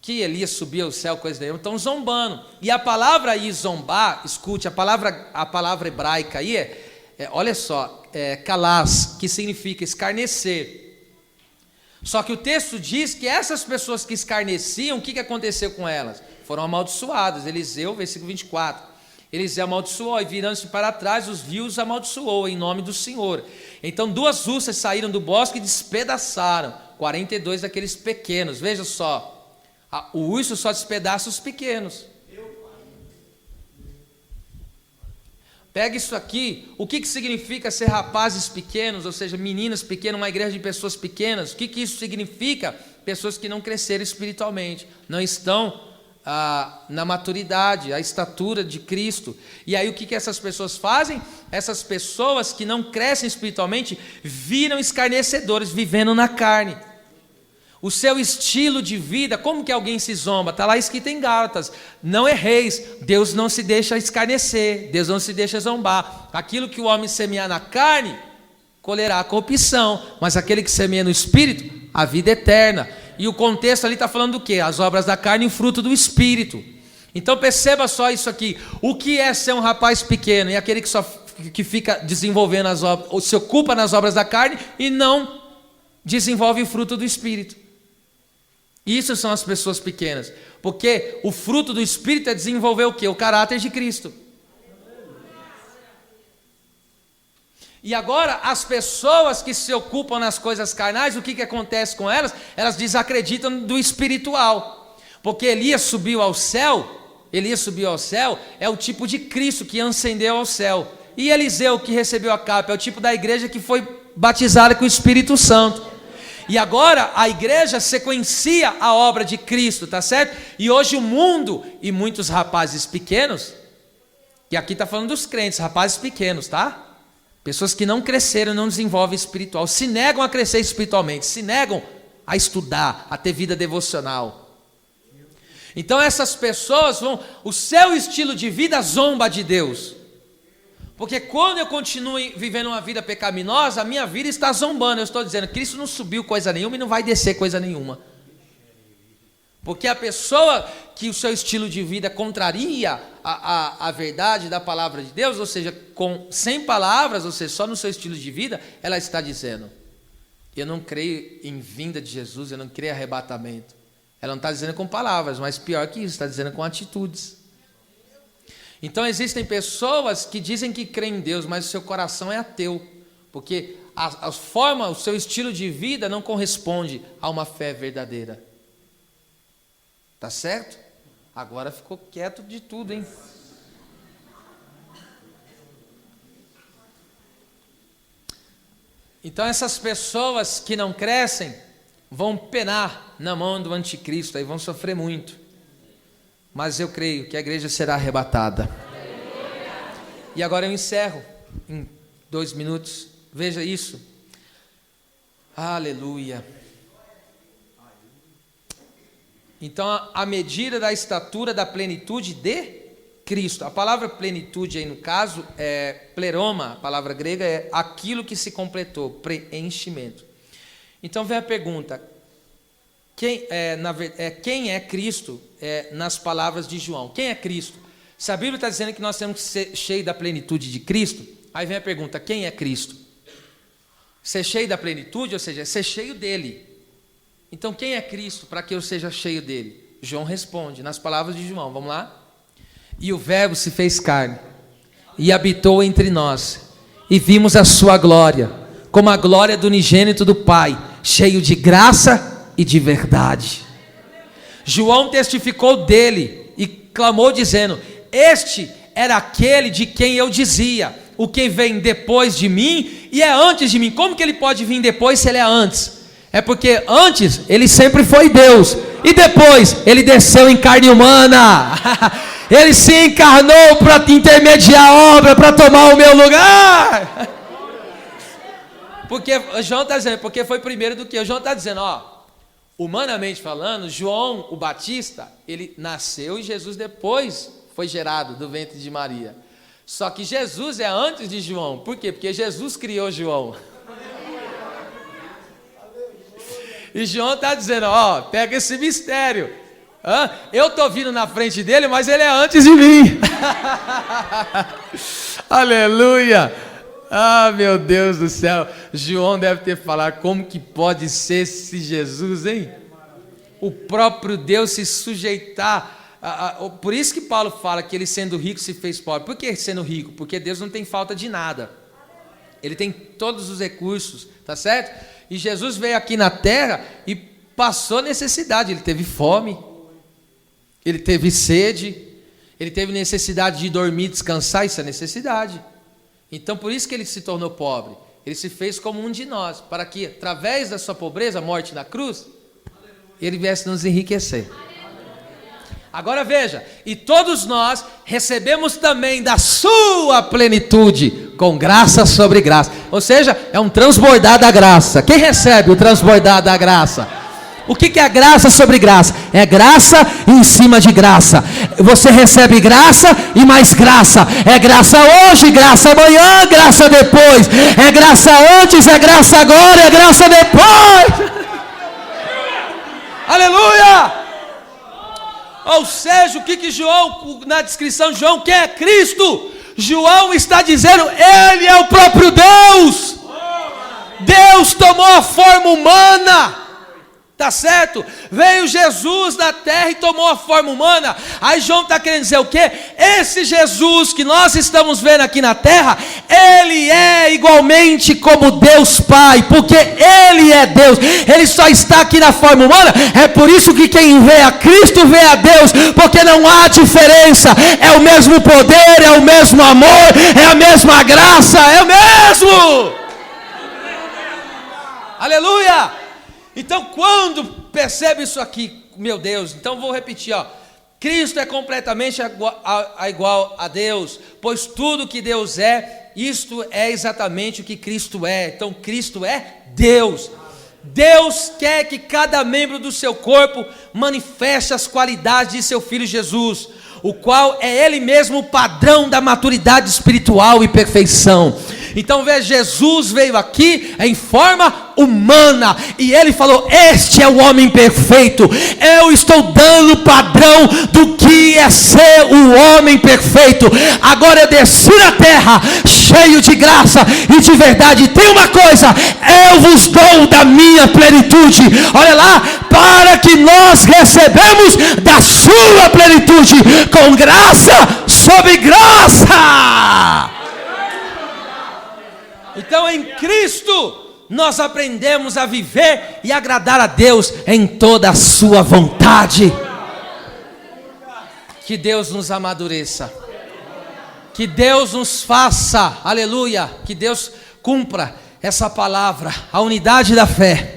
que Elias subiu ao céu, coisa nenhuma. Estão zombando. E a palavra aí, zombar, escute, a palavra hebraica aí olha só, kalás, que significa escarnecer. Só que o texto diz que essas pessoas que escarneciam, o que aconteceu com elas? Foram amaldiçoadas. Eliseu, versículo 24. Eliseu amaldiçoou, e virando-se para trás, os viu e os amaldiçoou em nome do Senhor. Então 2 ursas saíram do bosque e despedaçaram 42 daqueles pequenos. Veja só, o urso só despedaça os pequenos. Pega isso aqui. O que significa ser rapazes pequenos, ou seja, meninas pequenas, uma igreja de pessoas pequenas? O que isso significa? Pessoas que não cresceram espiritualmente, não estão na maturidade, a estatura de Cristo. E aí o que essas pessoas fazem? Essas pessoas que não crescem espiritualmente viram escarnecedores, vivendo na carne. O seu estilo de vida, como que alguém se zomba? Está lá escrito em Gálatas: não erreis, Deus não se deixa escarnecer, Deus não se deixa zombar. Aquilo que o homem semear na carne, colherá a corrupção, mas aquele que semeia no Espírito, a vida eterna. E o contexto ali está falando do quê? As obras da carne e o fruto do Espírito. Então perceba só isso aqui. O que é ser um rapaz pequeno? É aquele que fica desenvolvendo as obras, ou se ocupa nas obras da carne e não desenvolve o fruto do Espírito. Isso são as pessoas pequenas. Porque o fruto do Espírito é desenvolver o quê? O caráter de Cristo. E agora, as pessoas que se ocupam nas coisas carnais, o que acontece com elas? Elas desacreditam do espiritual. Porque Elias subiu ao céu é o tipo de Cristo que ascendeu ao céu. E Eliseu, que recebeu a capa, é o tipo da igreja que foi batizada com o Espírito Santo. E agora a igreja sequencia a obra de Cristo, tá certo? E hoje o mundo e muitos rapazes pequenos, que aqui está falando dos crentes, rapazes pequenos, tá? Pessoas que não cresceram, não desenvolvem espiritual, se negam a crescer espiritualmente, se negam a estudar, a ter vida devocional. Então essas pessoas o seu estilo de vida zomba de Deus. Porque quando eu continuo vivendo uma vida pecaminosa, a minha vida está zombando. Eu estou dizendo, Cristo não subiu coisa nenhuma e não vai descer coisa nenhuma. Porque a pessoa que o seu estilo de vida contraria a verdade da palavra de Deus, ou seja, sem palavras, ou seja, só no seu estilo de vida, ela está dizendo, eu não creio em vinda de Jesus, eu não creio em arrebatamento. Ela não está dizendo com palavras, mas pior que isso, está dizendo com atitudes. Então existem pessoas que dizem que creem em Deus, mas o seu coração é ateu, porque a forma, o seu estilo de vida não corresponde a uma fé verdadeira. Tá certo? Agora ficou quieto de tudo, hein? Então essas pessoas que não crescem vão penar na mão do anticristo, aí vão sofrer muito. Mas eu creio que a igreja será arrebatada. E agora eu encerro em 2 minutos. Veja isso. Aleluia. Então, a medida da estatura da plenitude de Cristo. A palavra plenitude aí no caso é pleroma, a palavra grega é aquilo que se completou, preenchimento. Então vem a pergunta, quem é Cristo nas palavras de João? Quem é Cristo? Se a Bíblia está dizendo que nós temos que ser cheios da plenitude de Cristo, aí vem a pergunta, quem é Cristo? Ser cheio da plenitude, ou seja, ser cheio dele. Então quem é Cristo para que eu seja cheio dele? João responde nas palavras de João, vamos lá? E o verbo se fez carne e habitou entre nós e vimos a sua glória, como a glória do unigênito do Pai, cheio de graça e de verdade. João testificou dele e clamou dizendo, este era aquele de quem eu dizia, o que vem depois de mim e é antes de mim. Como que ele pode vir depois se ele é antes? É porque antes ele sempre foi Deus e depois ele desceu em carne humana. Ele se encarnou para intermediar a obra, para tomar o meu lugar. Porque João está dizendo, porque foi primeiro do que eu. João está dizendo, humanamente falando, João o Batista, ele nasceu e Jesus depois foi gerado do ventre de Maria. Só que Jesus é antes de João. Por quê? Porque Jesus criou João. E João está dizendo, pega esse mistério. Eu estou vindo na frente dele, mas ele é antes de mim. Aleluia. Meu Deus do céu. João deve ter falado, como que pode ser esse Jesus, hein? O próprio Deus se sujeitar. Por isso que Paulo fala que ele sendo rico se fez pobre. Por que sendo rico? Porque Deus não tem falta de nada. Ele tem todos os recursos, tá certo? E Jesus veio aqui na terra e passou necessidade. Ele teve fome, ele teve sede, ele teve necessidade de dormir, descansar, isso é necessidade. Então por isso que ele se tornou pobre. Ele se fez como um de nós, para que através da sua pobreza, morte na cruz, ele viesse nos enriquecer. Agora veja, e todos nós recebemos também da sua plenitude, com graça sobre graça. Ou seja, é um transbordar da graça. Quem recebe o transbordar da graça? O que é graça sobre graça? É graça em cima de graça. Você recebe graça e mais graça. É graça hoje, graça amanhã, graça depois. É graça antes, é graça agora, é graça depois. Aleluia! Ou seja, o que João, na descrição de João, que é Cristo? João está dizendo, Ele é o próprio Deus. Deus tomou a forma humana. Tá certo? Veio Jesus na terra e tomou a forma humana. Aí João está querendo dizer o quê? Esse Jesus que nós estamos vendo aqui na terra, Ele é igualmente como Deus Pai, porque Ele é Deus. Ele só está aqui na forma humana. É por isso que quem vê a Cristo vê a Deus, porque não há diferença. É o mesmo poder, é o mesmo amor, é a mesma graça, é o mesmo. Aleluia! Então, quando percebe isso aqui, meu Deus, então vou repetir, ó. Cristo é completamente igual a Deus, pois tudo que Deus é, isto é exatamente o que Cristo é. Então, Cristo é Deus. Deus quer que cada membro do seu corpo manifeste as qualidades de seu Filho Jesus, o qual é Ele mesmo o padrão da maturidade espiritual e perfeição. Então veja, Jesus veio aqui em forma humana, e Ele falou, este é o homem perfeito. Eu estou dando o padrão do que é ser o homem perfeito. Agora eu desci na terra, cheio de graça e de verdade. Tem uma coisa, eu vos dou da minha plenitude. Olha lá, para que nós recebemos da sua plenitude, com graça sobre graça. Então em Cristo nós aprendemos a viver e agradar a Deus em toda a sua vontade. Que Deus nos amadureça, que Deus nos faça, aleluia, que Deus cumpra essa palavra, a unidade da fé.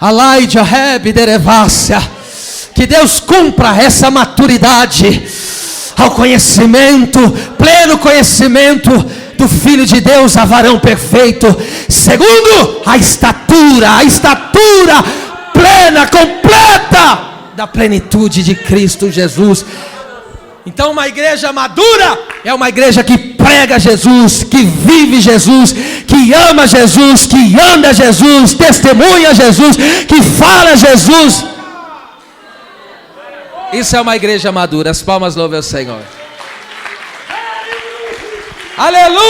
Alaide Reb Derevácia, que Deus cumpra essa maturidade ao conhecimento, pleno conhecimento do Filho de Deus, a varão perfeito, segundo a estatura plena, completa da plenitude de Cristo Jesus. Então uma igreja madura é uma igreja que prega Jesus, que vive Jesus, que ama Jesus, que anda Jesus, testemunha Jesus, que fala Jesus. Isso é uma igreja madura. As palmas louvem ao Senhor. Aleluia!